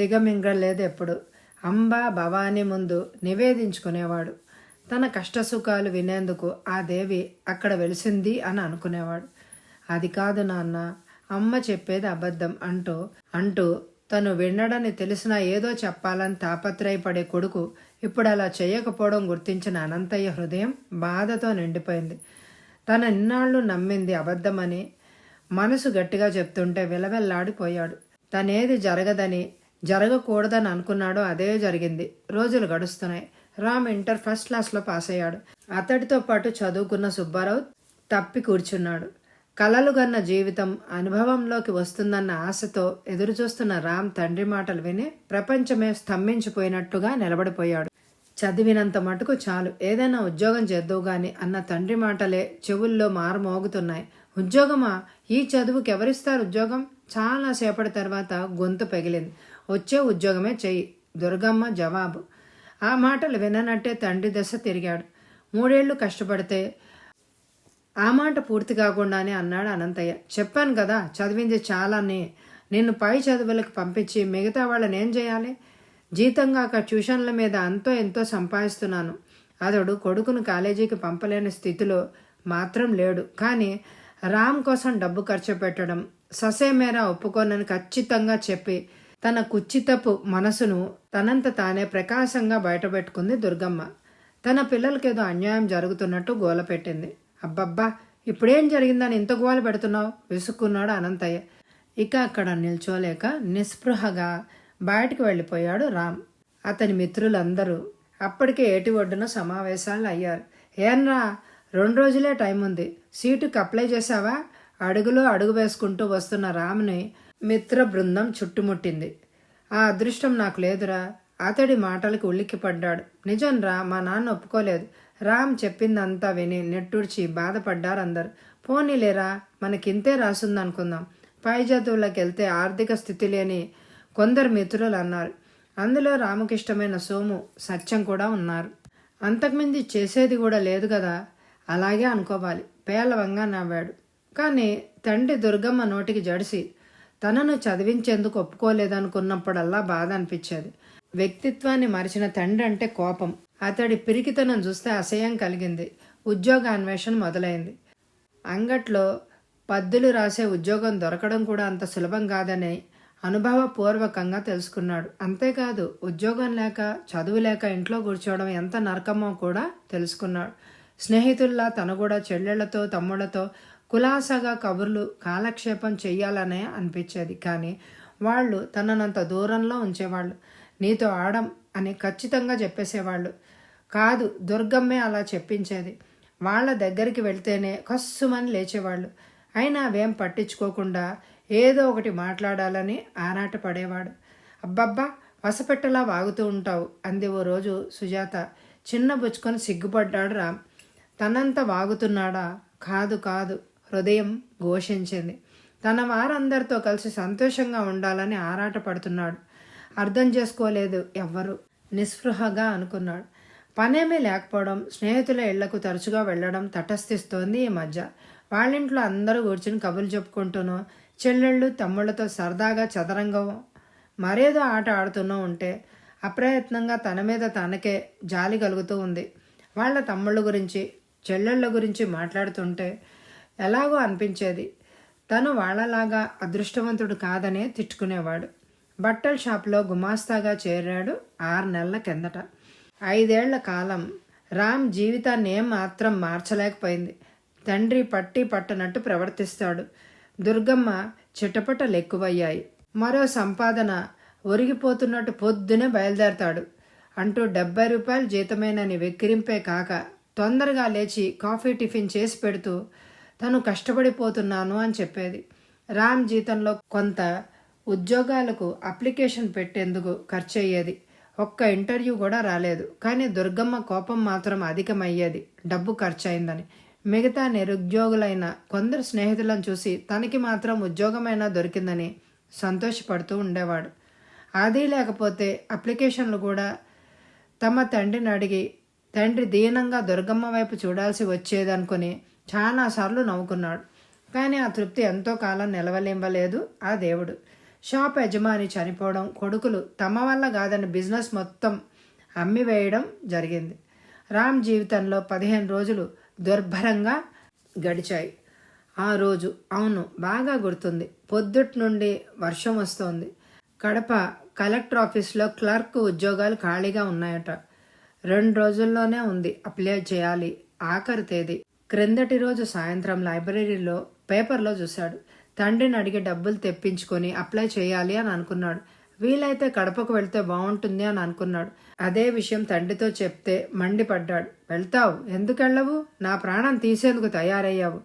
దిగమింగలేదు. ఎప్పుడు అంబా భవానీ ముందు నివేదించుకునేవాడు. తన కష్టసుఖాలు వినేందుకు ఆ దేవి అక్కడ వెలిసింది అని అనుకునేవాడు. అది కాదు నాన్న, అమ్మ చెప్పేది అబద్ధం అంటూ తను వినడని తెలిసినా ఏదో చెప్పాలని తాపత్రయపడే కొడుకు ఇప్పుడు అలా చేయకపోవడం గుర్తించిన అనంతయ్య హృదయం బాధతో నిండిపోయింది. తన ఇన్నాళ్ళు నమ్మింది అబద్ధమని మనసు గట్టిగా చెప్తుంటే విలవెల్లాడిపోయాడు. తనేది జరగకూడదని అనుకున్నాడో అదే జరిగింది. రోజులు గడుస్తున్నాయి. రామ్ ఇంటర్ ఫస్ట్ క్లాస్లో పాస్ అయ్యాడు. అతడితో పాటు చదువుకున్న సుబ్బారావు తప్పి కూర్చున్నాడు. కలలుగన్న జీవితం అనుభవంలోకి వస్తుందన్న ఆశతో ఎదురుచూస్తున్న రామ్ తండ్రి మాటలు విని ప్రపంచమే స్తంభించిపోయినట్టుగా నిలబడిపోయాడు. చదివినంత మటుకు చాలు, ఏదైనా ఉద్యోగం చేద్దావు గాని అన్న తండ్రి మాటలే చెవుల్లో మారుమోగుతున్నాయి. ఉద్యోగమా? ఈ చదువుకి ఎవరిస్తారు ఉద్యోగం? చాలాసేపటి తర్వాత గొంతు పగిలింది. వచ్చే ఉద్యోగమే చెయ్యి, దుర్గమ్మ జవాబు. ఆ మాటలు విననట్టే తండ్రి దశ తిరిగాడు. 3 ఏళ్లు కష్టపడితే ఆ మాట పూర్తి కాకుండానే అన్నాడు అనంతయ్య. చెప్పాను కదా చదివింది చాలానే. నిన్ను పై చదువులకు పంపించి మిగతా వాళ్ళని ఏం చేయాలి? జీతంగాక ట్యూషన్ల మీద అంతో ఎంతో సంపాదిస్తున్నాను. అతడు కొడుకును కాలేజీకి పంపలేని స్థితిలో మాత్రం లేడు. కానీ రామ్ కోసం డబ్బు ఖర్చు పెట్టడం ససేమేరా ఒప్పుకోనని ఖచ్చితంగా చెప్పి తన కుచ్చితపు మనసును తనంత తానే ప్రకాశంగా బయటపెట్టుకుంది దుర్గమ్మ. తన పిల్లలకేదో అన్యాయం జరుగుతున్నట్టు గోల పెట్టింది. అబ్బబ్బా, ఇప్పుడేం జరిగిందని ఇంత గోల పెడుతున్నావు? విసుక్కున్నాడు అనంతయ్య. ఇక అక్కడ నిల్చోలేక నిస్పృహగా బయటికి వెళ్ళిపోయాడు రామ్. అతని మిత్రులందరూ అప్పటికే ఏటి ఒడ్డున సమావేశాలు అయ్యారు. ఏన్రా, 2 రోజులే టైం ఉంది, సీటుకి అప్లై చేశావా? అడుగులో అడుగు వేసుకుంటూ వస్తున్న రామ్ని మిత్ర బృందం చుట్టుముట్టింది. ఆ అదృష్టం నాకు లేదురా. అతడి మాటలకు ఉలిక్కిపడ్డాడు. నిజంరా, మా నాన్న ఒప్పుకోలేదు. రామ్ చెప్పిందంతా విని నెట్టూర్చి బాధపడ్డారు అందరు. పోనీలేరా, మనకింతే రాసుందనుకుందాం. పై చదువులకు వెళ్తే ఆర్థిక స్థితి లేని కొందరు మిత్రులు అన్నారు. అందులో రామకిష్టమైన సోము, సత్యం కూడా ఉన్నారు. అంతకుమించి చేసేది కూడా లేదు కదా. అలాగే అనుకోవాలి, పేలవంగా నవ్వాడు. కానీ తండ్రి దుర్గమ్మ నోటికి జడిసి తనను చదివించేందుకు ఒప్పుకోలేదనుకున్నప్పుడల్లా బాధ అనిపించేది. వ్యక్తిత్వాన్ని మరిచిన తండ్రి అంటే కోపం. అతడి పిరికితనం చూస్తే అసహ్యం కలిగింది. ఉద్యోగ అన్వేషణ మొదలైంది. అంగట్లో పద్దులు రాసే ఉద్యోగం దొరకడం కూడా అంత సులభం కాదని అనుభవపూర్వకంగా తెలుసుకున్నాడు. అంతేకాదు ఉద్యోగం లేక చదువు లేక ఇంట్లో కూర్చోవడం ఎంత నరకమో కూడా తెలుసుకున్నాడు. స్నేహితుల్లా తను కూడా చెల్లెళ్లతో తమ్ముళ్లతో కులాసాగా కబుర్లు కాలక్షేపం చెయ్యాలనే అనిపించేది. కానీ వాళ్ళు తననంత దూరంలో ఉంచేవాళ్ళు. నీతో ఆడం అని ఖచ్చితంగా చెప్పేసేవాళ్ళు. కాదు, దుర్గమ్మే అలా చెప్పించేది. వాళ్ళ దగ్గరికి వెళ్తేనే కస్సుమని లేచేవాళ్ళు. అయినా అవేం పట్టించుకోకుండా ఏదో ఒకటి మాట్లాడాలని ఆరాట పడేవాడు. అబ్బబ్బా, వసపెట్టలా వాగుతూ ఉంటావు అంది ఓ రోజు సుజాత. చిన్న బుచ్చుకొని సిగ్గుపడ్డాడు రామ్. తనంత వాగుతున్నాడా? కాదు కాదు, హృదయం ఘోషించింది. తన వారందరితో కలిసి సంతోషంగా ఉండాలని ఆరాట పడుతున్నాడు. అర్థం చేసుకోలేదు ఎవ్వరు. నిస్పృహగా అనుకున్నాడు. పనేమీ లేకపోవడం, స్నేహితుల ఇళ్లకు తరచుగా వెళ్ళడం తటస్థిస్తోంది ఈ మధ్య. వాళ్ళింట్లో అందరూ కూర్చుని కబుర్లు చెప్పుకుంటూనో, చెల్లెళ్ళు తమ్ముళ్లతో సరదాగా చదరంగం మరేదో ఆట ఆడుతూనో ఉంటే అప్రయత్నంగా తన మీద తనకే జాలి కలుగుతూ ఉంది. వాళ్ళ తమ్ముళ్ళ గురించి చెల్లెళ్ళ గురించి మాట్లాడుతుంటే ఎలాగో అనిపించేది. తను వాళ్ళలాగా అదృష్టవంతుడు కాదనే తిట్టుకునేవాడు. బట్టల షాప్లో గుమాస్తాగా చేరాడు 6 నెలల కిందట. 5 ఏళ్ల కాలం రామ్ జీవితాన్ని ఏం మాత్రం మార్చలేకపోయింది. తండ్రి పట్టి పట్టనట్టు ప్రవర్తిస్తాడు. దుర్గమ్మ చిటపటలు ఎక్కువయ్యాయి. మరో సంపాదన ఒరిగిపోతున్నట్టు పొద్దునే బయలుదేరతాడు అంటూ 70 రూపాయలు జీతమేనని వెక్కిరింపే కాక తొందరగా లేచి కాఫీ టిఫిన్ చేసి పెడుతూ తను కష్టపడిపోతున్నాను అని చెప్పేది. రామ్ జీతంలో కొంత ఉద్యోగాలకు అప్లికేషన్ పెట్టేందుకు ఖర్చు అయ్యేది. ఒక్క ఇంటర్వ్యూ కూడా రాలేదు. కానీ దుర్గమ్మ కోపం మాత్రం అధికమయ్యేది, డబ్బు ఖర్చు అయిందని. మిగతా నిరుద్యోగులైన కొందరు స్నేహితులను చూసి తనకి మాత్రం ఉద్యోగమైనా దొరికిందని సంతోషపడుతూ ఉండేవాడు. అది లేకపోతే అప్లికేషన్లు కూడా తమ తండ్రిని అడిగి తండ్రి దీనంగా దుర్గమ్మ వైపు చూడాల్సి వచ్చేదనుకుని చాలాసార్లు నవ్వుకున్నాడు. కానీ ఆ తృప్తి ఎంతో కాలం నిలవలేంబలేదు ఆ దేవుడు. షాప్ యజమాని చనిపోవడం, కొడుకులు తమ వల్ల కాదని బిజినెస్ మొత్తం అమ్మివేయడం జరిగింది. రామ్ జీవితంలో 15 రోజులు దుర్భరంగా గడిచాయి. ఆ రోజు అవును, బాగా గుర్తుంది. పొద్దుటి నుండి వర్షం వస్తోంది. కడప కలెక్టర్ ఆఫీస్లో క్లర్క్ ఉద్యోగాలు ఖాళీగా ఉన్నాయట. 2 రోజుల్లోనే ఉంది, అప్లై చేయాలి. ఆఖరి తేదీ. క్రిందటి రోజు సాయంత్రం లైబ్రరీలో పేపర్లో చూశాడు. తండ్రిని అడిగి డబ్బులు తెప్పించుకొని అప్లై చేయాలి అని అనుకున్నాడు. వీలైతే కడపకు వెళ్తే బాగుంటుంది అని అనుకున్నాడు. అదే విషయం తండ్రితో చెప్తే మండిపడ్డాడు. వెళ్తావు, ఎందుకు వెళ్ళవు? నా ప్రాణం తీసేందుకు తయారయ్యావు.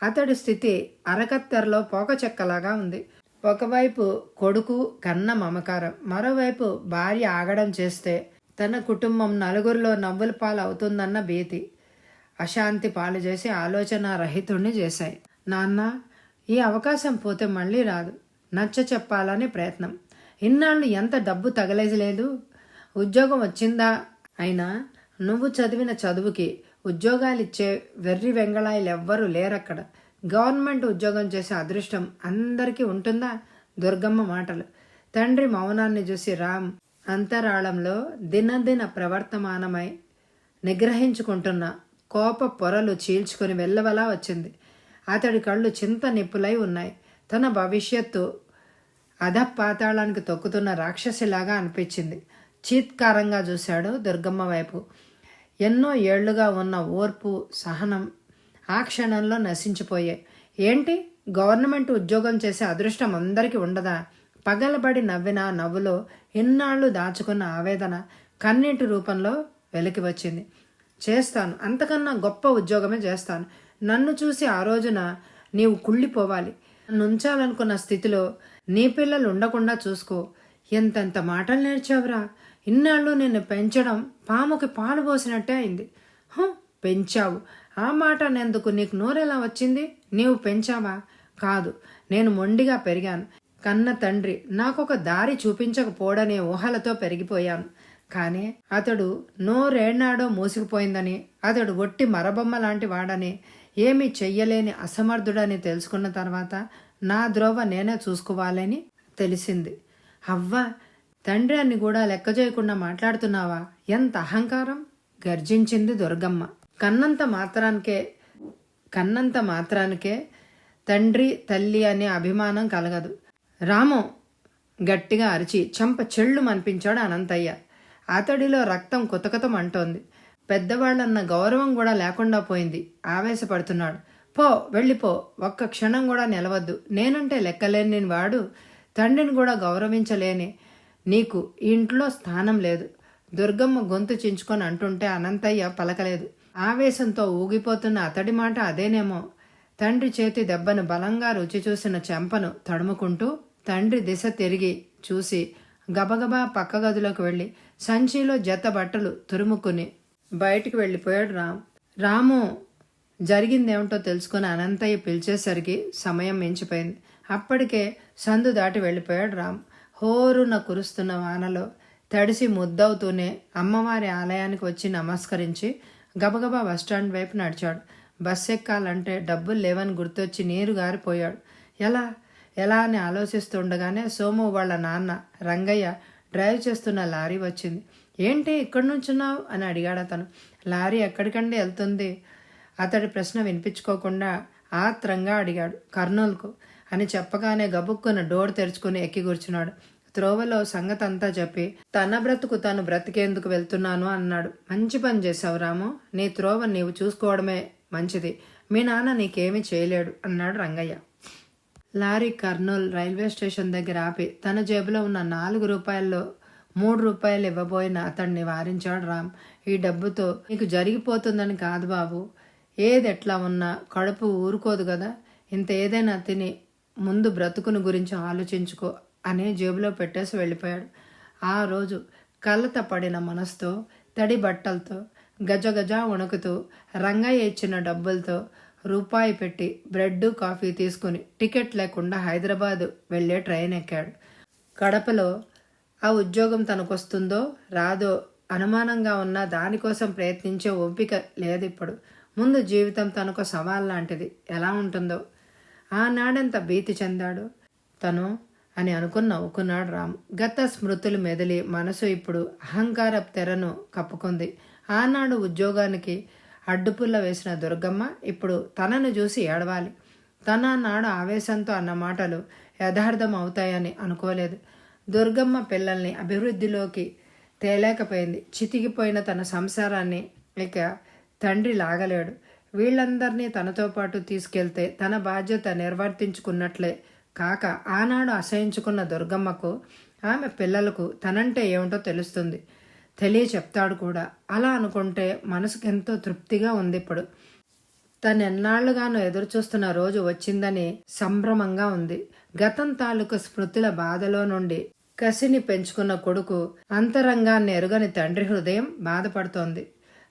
అతడి స్థితి అరకత్తెరలో పోకచెక్కలాగా ఉంది. ఒకవైపు కొడుకు కన్న మమకారం, మరోవైపు భార్య ఆగడం చేస్తే తన కుటుంబం నలుగురిలో నవ్వుల పాలు అవుతుందన్న భీతి అశాంతి పాలు చేసి ఆలోచన రహితుణ్ణి చేశాయి. నాన్న, ఈ అవకాశం పోతే మళ్ళీ రాదు. నచ్చ చెప్పాలని ప్రయత్నం. ఇన్నాళ్ళు ఎంత డబ్బు తగలేజలేదు. ఉద్యోగం వచ్చిందా? అయినా నువ్వు చదివిన చదువుకి ఉద్యోగాలిచ్చే వెర్రి వెంగళాయిలు ఎవ్వరూ లేరక్కడ. గవర్నమెంట్ ఉద్యోగం చేసే అదృష్టం అందరికీ ఉంటుందా? దుర్గమ్మ మాటలు. తండ్రి మౌనాన్ని చూసి రామ్ అంతరాళంలో దినదిన ప్రవర్తమానమై నిగ్రహించుకుంటున్న కోప పొరలు చీల్చుకొని వెళ్ళవలా వచ్చింది. అతడి కళ్ళు చింత నిప్పులై ఉన్నాయి. తన భవిష్యత్తు అధపాతాళానికి తొక్కుతున్న రాక్షసిలాగా అనిపించింది. చీత్కారంగా చూశాడు దుర్గమ్మ వైపు. ఎన్నో ఏళ్లుగా ఉన్న ఓర్పు, సహనం ఆ క్షణంలో నశించిపోయాయి. ఏంటి, గవర్నమెంట్ ఉద్యోగం చేసే అదృష్టం అందరికీ ఉండదా? పగలబడి నవ్విన నవ్వులో ఇన్నాళ్ళు దాచుకున్న ఆవేదన కన్నీటి రూపంలో వెలికి వచ్చింది. చేస్తాను, అంతకన్నా గొప్ప ఉద్యోగమే చేస్తాను. నన్ను చూసి ఆ రోజున నీవు కుళ్ళిపోవాలి. నన్ను ఉంచాలనుకున్న స్థితిలో నీ పిల్లలు ఉండకుండా చూసుకో. ఎంతెంత మాటలు నేర్చావురా. ఇన్నాళ్ళు నిన్ను పెంచడం పాముకి పాలు పోసినట్టే అయింది. పెంచావు, ఆ మాట నెందుకు నీకు నోరెలా వచ్చింది? నీవు పెంచావా? కాదు, నేను మొండిగా పెరిగాను. కన్న తండ్రి నాకొక దారి చూపించకపోవడనే ఊహలతో పెరిగిపోయాను. కానీ అతడు నోరేనాడో మూసుకుపోయిందని, అతడు ఒట్టి మరబొమ్మ లాంటి వాడని, ఏమీ చెయ్యలేని అసమర్థుడని తెలుసుకున్న తర్వాత నా ద్రోవ నేనే చూసుకోవాలని తెలిసింది. అవ్వా, తండ్రి అని కూడా లెక్క చేయకుండా మాట్లాడుతున్నావా? ఎంత అహంకారం! గర్జించింది దుర్గమ్మ. కన్నంత మాత్రానికే తండ్రి తల్లి అనే అభిమానం కలగదు. రాము గట్టిగా అరిచి చెంప చెళ్ళు మనిపించాడు అనంతయ్య. అతడిలో రక్తం కుతకుతం అంటోంది. పెద్దవాళ్ళన్న గౌరవం కూడా లేకుండా పోయింది. ఆవేశపడుతున్నాడు. పో, వెళ్ళిపో, ఒక్క క్షణం కూడా నిలవద్దు. నేనంటే లెక్కలేని వాడు, తండ్రిని కూడా గౌరవించలేని నీకు ఈ ఇంట్లో స్థానం లేదు. దుర్గమ్మ గొంతు చించుకొని అంటుంటే అనంతయ్య పలకలేదు. ఆవేశంతో ఊగిపోతున్న అతడి మాట అదేనేమో. తండ్రి చేతి దెబ్బను బలంగా రుచి చూసిన చెంపను తడుముకుంటూ తండ్రి దిశ తిరిగి చూసి గబగబా పక్క గదిలోకి వెళ్ళి సంచిలో జత బట్టలు తురుముకుని బయటికి వెళ్ళిపోయాడు రాము. జరిగిందేమిటో తెలుసుకుని అనంతయ్య పిలిచేసరికి సమయం మించిపోయింది. అప్పటికే సందు దాటి వెళ్ళిపోయాడు రామ్. హోరున కురుస్తున్న వానలో తడిసి ముద్దవుతూనే అమ్మవారి ఆలయానికి వచ్చి నమస్కరించి గబగబా బస్టాండ్ వైపు నడిచాడు. బస్ ఎక్కాలంటే డబ్బులు లేవని గుర్తొచ్చి నీరు గారిపోయాడు. ఎలా అని ఆలోచిస్తుండగానే సోము వాళ్ళ నాన్న రంగయ్య డ్రైవ్ చేస్తున్న లారీ వచ్చింది. ఏంటి ఇక్కడి నుంచున్నావు అని అడిగాడు అతను. లారీ ఎక్కడికండి వెళ్తుంది? అతడి ప్రశ్న వినిపించుకోకుండా ఆత్రంగా అడిగాడు. కర్నూలుకు అని చెప్పగానే గబుక్కున డోర్ తెరుచుకుని ఎక్కి కూర్చున్నాడు. త్రోవలో సంగతంతా చెప్పి తన బ్రతుకు తను బ్రతికేందుకు వెళ్తున్నాను అన్నాడు. మంచి పని చేశావు రాము, నీ త్రోవ నీవు చూసుకోవడమే మంచిది. మీ నాన్న నీకేమీ చేయలేడు అన్నాడు Rangayya. Lorry Kurnool railway station దగ్గర ఆపి తన జేబులో ఉన్న 4 రూపాయల్లో 3 రూపాయలు ఇవ్వబోయిన అతన్ని వారించాడు రామ్. ఈ డబ్బుతో నీకు జరిగిపోతుందని కాదు బాబు, ఏది ఎట్లా ఉన్నా కడుపు ఊరుకోదు కదా, ఇంత ఏదైనా తిని ముందు బ్రతుకుని గురించి ఆలోచించుకో అనే జేబులో పెట్టేసి వెళ్ళిపోయాడు. ఆ రోజు కలత పడిన మనసుతో తడి బట్టలతో గజగజ వణుకుతూ రంగయ్య ఇచ్చిన డబ్బులతో రూపాయి పెట్టి బ్రెడ్ కాఫీ తీసుకుని టికెట్ లేకుండా హైదరాబాద్ వెళ్ళే ట్రైన్ ఎక్కాడు. కడపలో ఆ ఉద్యోగం తనకొస్తుందో రాదో అనుమానంగా ఉన్న దానికోసం ప్రయత్నించే ఓపిక లేదు ఇప్పుడు. ముందు జీవితం తనకు సవాల్ లాంటిది, ఎలా ఉంటుందో. ఆనాడంత భీతి చెందాడు తను అని అనుకుని నవ్వుకున్నాడు రామ్. గత స్మృతులు మెదిలి మనసు ఇప్పుడు అహంకార తెరను కప్పుకుంది. ఆనాడు ఉద్యోగానికి అడ్డుపుల్ల వేసిన దుర్గమ్మ ఇప్పుడు తనను చూసి ఏడవాలి. తన నాడు ఆవేశంతో అన్న మాటలు యథార్థం అవుతాయని అనుకోలేదు. దుర్గమ్మ పిల్లల్ని అభివృద్ధిలోకి తేలేకపోయింది. చితికిపోయిన తన సంసారాన్ని ఇక తండ్రి లాగలేడు. వీళ్ళందరినీ తనతో పాటు తీసుకెళ్తే తన బాధ్యత నిర్వర్తించుకున్నట్లే. కాక ఆనాడు అసహించుకున్న దుర్గమ్మకు ఆమె పిల్లలకు తనంటే ఏమిటో తెలుస్తుంది, చెప్తాడు కూడా. అలా అనుకుంటే మనసుకు ఎంతో తృప్తిగా ఉంది. ఇప్పుడు తనెన్నాళ్లుగాను ఎదురుచూస్తున్న రోజు వచ్చిందని సంభ్రమంగా ఉంది. గతం తాలూకు స్మృతుల బాధలో నుండి కసిని పెంచుకున్న కొడుకు అంతరంగాన్ని ఎరుగని తండ్రి హృదయం బాధపడుతోంది.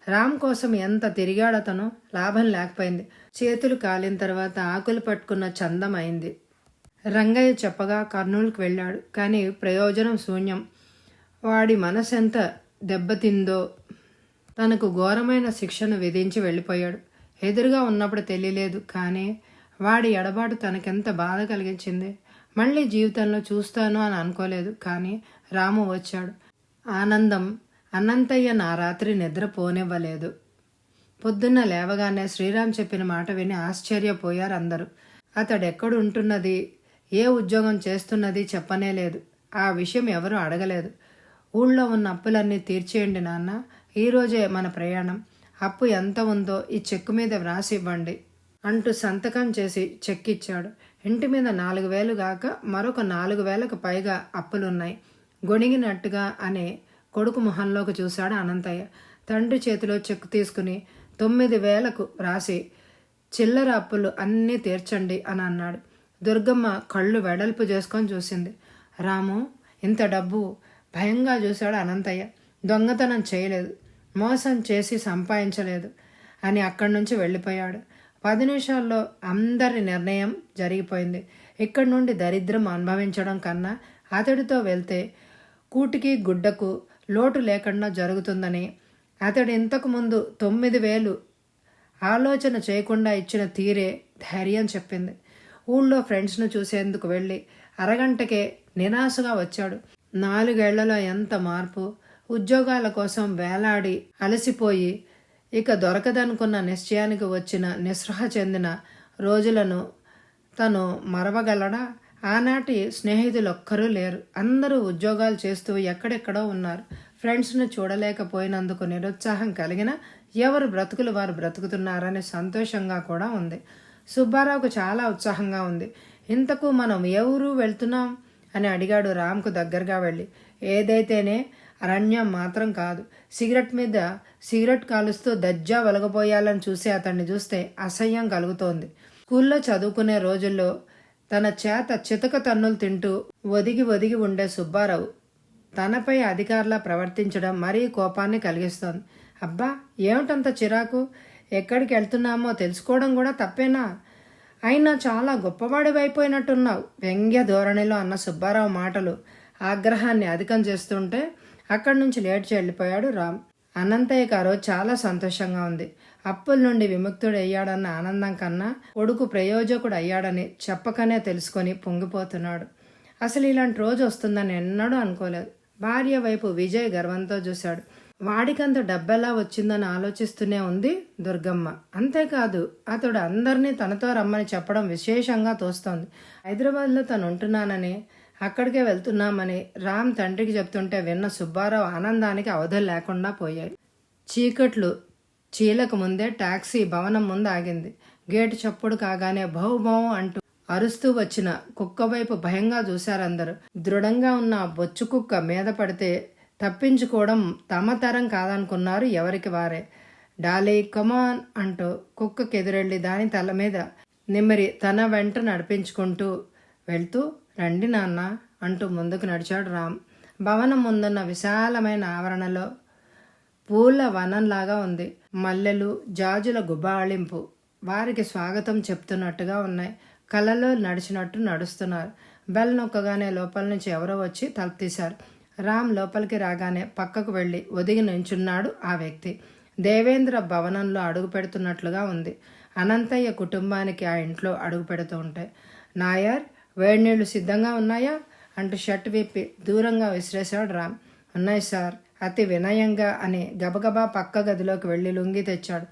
రామ్ కోసం ఎంత తిరిగాడతను, లాభం లేకపోయింది. చేతులు కాలిన తర్వాత ఆకులు పట్టుకున్న చందం అయింది. రంగయ్య చెప్పగా కర్నూలుకు వెళ్ళాడు. కానీ ప్రయోజనం శూన్యం. వాడి మనసు ఎంత దెబ్బతిందో. తనకు ఘోరమైన శిక్షను విధించి వెళ్ళిపోయాడు. ఎదురుగా ఉన్నప్పుడు తెలియలేదు, కానీ వాడి ఎడబాటు తనకెంత బాధ కలిగించింది. మళ్ళీ జీవితంలో చూస్తాను అని అనుకోలేదు, కానీ రాము వచ్చాడు. ఆనందం అనంతయ్య నా రాత్రి నిద్రపోనివ్వలేదు. పొద్దున్న లేవగానే శ్రీరామ్ చెప్పిన మాట విని ఆశ్చర్యపోయారు అందరూ. అతడెక్కడు ఉంటున్నది, ఏ ఉద్యోగం చేస్తున్నది చెప్పనేలేదు. ఆ విషయం ఎవరూ అడగలేదు. ఊళ్ళో ఉన్న అప్పులన్నీ తీర్చేయండి నాన్న, ఈరోజే మన ప్రయాణం. అప్పు ఎంత ఉందో ఈ చెక్కు మీద వ్రాసి ఇవ్వండి అంటూ సంతకం చేసి చెక్ ఇచ్చాడు. ఇంటి మీద 4,000 గాక మరొక 4,000కు పైగా అప్పులున్నాయి. గొణిగినట్టుగా అనే కొడుకు మొహంలోకి చూశాడు అనంతయ్య. తండ్రి చేతిలో చెక్కు తీసుకుని 9,000కు రాసి చిల్లర అప్పులు అన్నీ తీర్చండి అని అన్నాడు. దుర్గమ్మ కళ్ళు వెడల్పు చేసుకొని చూసింది. రాము, ఇంత డబ్బు? భయంగా చూశాడు అనంతయ్య. దొంగతనం చేయలేదు, మోసం చేసి సంపాదించలేదు అని అక్కడి నుంచి వెళ్ళిపోయాడు. 10 నిమిషాల్లో అందరి నిర్ణయం జరిగిపోయింది. ఇక్కడి నుండి దరిద్రం అనుభవించడం కన్నా అతడితో వెళ్తే కూటికి గుడ్డకు లోటు లేకుండా జరుగుతుందని అతడు ఇంతకుముందు 9,000 ఆలోచన చేయకుండా ఇచ్చిన తీరే ధైర్యం చెప్పింది. ఊళ్ళో ఫ్రెండ్స్ను చూసేందుకు వెళ్ళి అరగంటకే నిరాశగా వచ్చాడు. 4 ఏళ్లలో ఎంత మార్పు! ఉద్యోగాల కోసం వేలాడి అలసిపోయి ఇక దొరకదనుకున్న నిశ్చయానికి వచ్చిన నిస్పృహ చెందిన రోజులను తను మరవగలడా? ఆనాటి స్నేహితులు ఒక్కరూ లేరు. అందరూ ఉద్యోగాలు చేస్తూ ఎక్కడెక్కడో ఉన్నారు. ఫ్రెండ్స్ను చూడలేకపోయినందుకు నిరుత్సాహం కలిగిన ఎవరు బ్రతుకులు వారు బ్రతుకుతున్నారనే సంతోషంగా కూడా ఉంది. సుబ్బారావుకు చాలా ఉత్సాహంగా ఉంది. ఇంతకు మనం ఏ ఊరు వెళ్తున్నాం అని అడిగాడు రామ్కు దగ్గరగా వెళ్ళి. ఏదైతేనే అరణ్యం మాత్రం కాదు. సిగరెట్ మీద సిగరెట్ కాలుస్తూ దజ్జా వెలగబోయాలని చూసి అతన్ని చూస్తే అసహ్యం కలుగుతోంది. స్కూల్లో చదువుకునే రోజుల్లో తన చేత చితక తన్నులు తింటూ ఒదిగి ఒదిగి ఉండే సుబ్బారావు తనపై అధికారులా ప్రవర్తించడం మరీ కోపాన్ని కలిగిస్తోంది. అబ్బా, ఏమిటంత చిరాకు? ఎక్కడికి వెళ్తున్నామో తెలుసుకోవడం కూడా తప్పేనా? అయినా చాలా గొప్పవాడివైపోయినట్టున్నావు వ్యంగ్య ధోరణిలో అన్న సుబ్బారావు మాటలు ఆగ్రహాన్ని అధికం చేస్తుంటే అక్కడి నుంచి లేచి వెళ్ళిపోయాడు రామ్. అనంతయ్యకు ఆ రోజు చాలా సంతోషంగా ఉంది. అప్పుల నుండి విముక్తుడయ్యాడన్న ఆనందం కన్నా కొడుకు ప్రయోజకుడు అయ్యాడని చెప్పకనే తెలుసుకొని పొంగిపోతున్నాడు. అసలు ఇలాంటి రోజు వస్తుందని ఎన్నడూ అనుకోలేదు. భార్య వైపు విజయ్ గర్వంతో చూశాడు. వాడికంత డబ్బెలా వచ్చిందని ఆలోచిస్తూనే ఉంది దుర్గమ్మ. అంతేకాదు అతడు అందరినీ తనతో రమ్మని చెప్పడం విశేషంగా తోస్తోంది. హైదరాబాద్లో తను ఉంటున్నానని, అక్కడికే వెళ్తున్నామని రామ్ తండ్రికి చెప్తుంటే విన్న సుబ్బారావు ఆనందానికి అవధులు లేకుండా పోయాయి. చీకట్లు చీలకు ముందే టాక్సీ భవనం ముందు ఆగింది. గేటు చప్పుడు కాగానే భౌభౌ అంటూ అరుస్తూ వచ్చిన కుక్క వైపు భయంగా చూశారందరూ. దృఢంగా ఉన్న బొచ్చు కుక్క మీద పడితే తప్పించుకోవడం తమ తరం కాదనుకున్నారు ఎవరికి వారే. డాలీ కమాన్ అంటూ కుక్కకి ఎదురెళ్ళి దాని తల మీద నిమ్మరి తన వెంట నడిపించుకుంటూ వెళ్తూ రండి నాన్న అంటూ ముందుకు నడిచాడు రామ్. భవనం ముందున్న విశాలమైన ఆవరణలో పూల వనంలాగా ఉంది. మల్లెలు, జాజుల గుబాళింపు వారికి స్వాగతం చెప్తున్నట్టుగా ఉన్నాయి. కళ్ళలో నడిచినట్టు నడుస్తున్నారు. బెల్ నొక్కగానే లోపల నుంచి ఎవరో వచ్చి తలుపు తీశారు. రామ్ లోపలికి రాగానే పక్కకు వెళ్ళి ఒదిగి నించున్నాడు ఆ వ్యక్తి. దేవేంద్ర భవనంలో అడుగు పెడుతున్నట్లుగా ఉంది. అనంతయ్య కుటుంబానికి ఆ ఇంట్లో అడుగు పెడుతూ ఉంటే, నాయర్ వేడినీళ్లు సిద్ధంగా ఉన్నాయా అంటూ షర్ట్ విప్పి దూరంగా విసిరేశాడు రామ్. ఉన్నాయి సార్ అతి వినయంగా అని గబగబా పక్క గదిలోకి వెళ్ళి లుంగి తెచ్చాడు.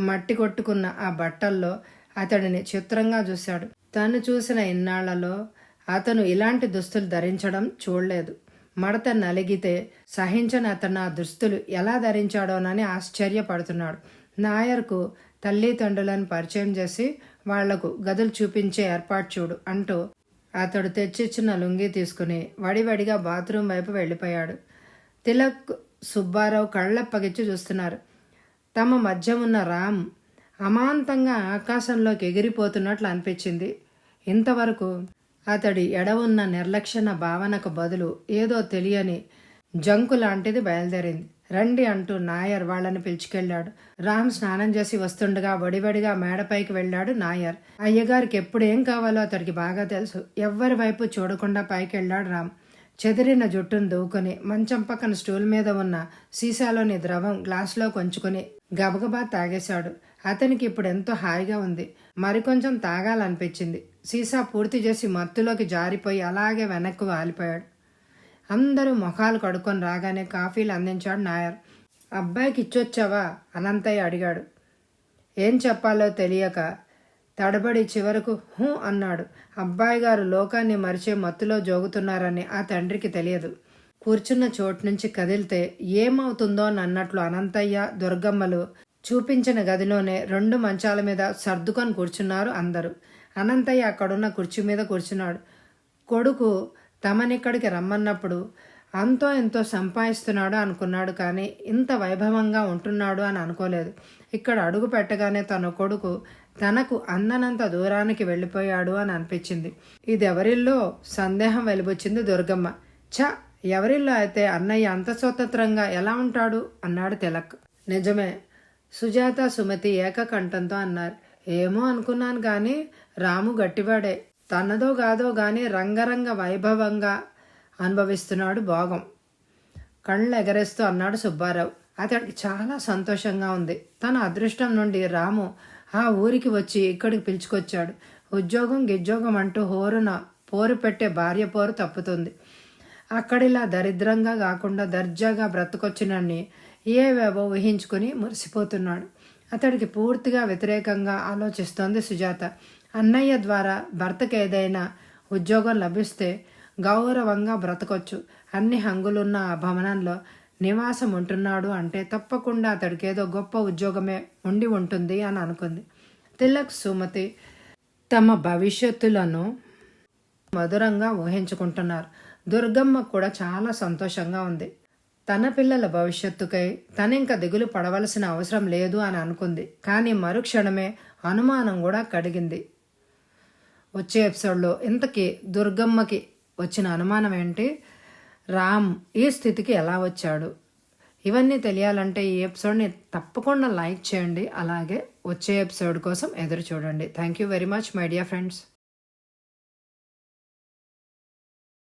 మట్టి కొట్టుకున్న ఆ బట్టల్లో అతడిని చిత్రంగా చూశాడు. తను చూసిన ఇన్నాళ్లలో అతను ఇలాంటి దుస్తులు ధరించడం చూడలేదు. మడత నలిగితే సహించని అతను ఆ దుస్తులు ఎలా ధరించాడోనని ఆశ్చర్యపడుతున్నాడు. నాయర్కు తల్లిదండ్రులను పరిచయం చేసి వాళ్లకు గదులు చూపించే ఏర్పాటు చూడు అంటూ అతడు తెచ్చిచ్చిన లుంగి తీసుకుని వడివడిగా బాత్రూం వైపు వెళ్ళిపోయాడు. తిలక్, సుబ్బారావు కళ్ళప్పగిచ్చి చూస్తున్నారు. తమ మధ్య ఉన్న రామ్ అమాంతంగా ఆకాశంలోకి ఎగిరిపోతున్నట్లు అనిపించింది. ఇంతవరకు అతడి ఎడవున్న నిర్లక్షణ భావనకు బదులు ఏదో తెలియని జంకు లాంటిది బయలుదేరింది. రండి అంటూ నాయర్ వాళ్ళని పిలుచుకెళ్ళాడు. రామ్ స్నానం చేసి వస్తుండగా వడివడిగా మేడపైకి వెళ్ళాడు నాయర్. అయ్యగారికి ఎప్పుడు ఏం కావాలో అతడికి బాగా తెలుసు. ఎవ్వరి వైపు చూడకుండా పైకి వెళ్ళాడు రామ్. చెదిరిన జుట్టును దూకుని మంచం పక్కన స్టూల్ మీద ఉన్న సీసాలోని ద్రవం గ్లాసులో కొంచుకుని గబగబా తాగేశాడు. అతనికి ఇప్పుడు ఎంతో హాయిగా ఉంది. మరికొంచెం తాగాలనిపించింది. సీసా పూర్తి చేసి మత్తులోకి జారిపోయి అలాగే వెనక్కు వాలిపోయాడు. అందరూ ముఖాలు కడుక్కొని రాగానే కాఫీలు అందించాడు నాయర్. అబ్బాయికి ఇచ్చొచ్చావా అనంతయ్య అడిగాడు. ఏం చెప్పాలో తెలియక తడబడి చివరకు హూ అన్నాడు. అబ్బాయి గారు లోకాన్ని మరిచే మత్తులో జోగుతున్నారని ఆ తండ్రికి తెలియదు. కూర్చున్న చోటు నుంచి కదిలితే ఏమవుతుందో అన్నట్లు అనంతయ్య, దుర్గమ్మలు చూపించిన గదిలోనే 2 మంచాల మీద సర్దుకొని కూర్చున్నారు అందరూ. అనంతయ్య అక్కడున్న కుర్చీ మీద కూర్చున్నాడు. కొడుకు తమనిక్కడికి రమ్మన్నప్పుడు అంతో ఎంతో సంపాదిస్తున్నాడు అనుకున్నాడు, కానీ ఇంత వైభవంగా ఉంటున్నాడు అని అనుకోలేదు. ఇక్కడ అడుగు పెట్టగానే తన కొడుకు తనకు అందనంత దూరానికి వెళ్ళిపోయాడు అని అనిపించింది. ఇదెవరిల్లో సందేహం వెలిబుచ్చింది దుర్గమ్మ. ఛ, ఎవరిల్లో అయితే అన్నయ్య అంత స్వతంత్రంగా ఎలా ఉంటాడు అన్నాడు తిలక్. నిజమే, సుజాత, సుమతి ఏకకంఠంతో అన్నారు. ఏమో అనుకున్నాను కానీ రాము గట్టివాడే. తనదో కాదో గాని రంగరంగ వైభవంగా అనుభవిస్తున్నాడు భోగం. కళ్ళు ఎగరేస్తూ అన్నాడు సుబ్బారావు. అతడికి చాలా సంతోషంగా ఉంది. తన అదృష్టం నుండి రాము ఆ ఊరికి వచ్చి ఇక్కడికి పిలుచుకొచ్చాడు. ఉద్యోగం గిజ్జోగం అంటూ హోరున పోరు పెట్టే భార్య పోరు తప్పుతుంది. అక్కడిలా దరిద్రంగా కాకుండా దర్జాగా బ్రతుకొచ్చినని ఏవేవో ఊహించుకుని మురిసిపోతున్నాడు. అతడికి పూర్తిగా వ్యతిరేకంగా ఆలోచిస్తోంది సుజాత. అన్నయ్య ద్వారా భర్తకు ఏదైనా ఉద్యోగం లభిస్తే గౌరవంగా బ్రతకొచ్చు. అన్ని హంగులున్న ఆ భవనంలో నివాసం ఉంటున్నాడు అంటే తప్పకుండా అతడికి ఏదో గొప్ప ఉద్యోగమే ఉండి ఉంటుంది అని అనుకుంది. తిలక్, సుమతి తమ భవిష్యత్తులను మధురంగా ఊహించుకుంటున్నారు. దుర్గమ్మ కూడా చాలా సంతోషంగా ఉంది. తన పిల్లల భవిష్యత్తుకై తనింక దిగులు పడవలసిన అవసరం లేదు అని అనుకుంది. కానీ మరుక్షణమే అనుమానం కూడా కడిగింది. వచ్చే ఎపిసోడ్లో ఇంతకీ దుర్గమ్మకి వచ్చిన అనుమానం ఏంటి, రామ్ ఈ స్థితికి ఎలా వచ్చాడు, ఇవన్నీ తెలియాలంటే ఈ ఎపిసోడ్ని తప్పకుండా లైక్ చేయండి. అలాగే వచ్చే ఎపిసోడ్ కోసం ఎదురు చూడండి. Thank you very much my dear friends.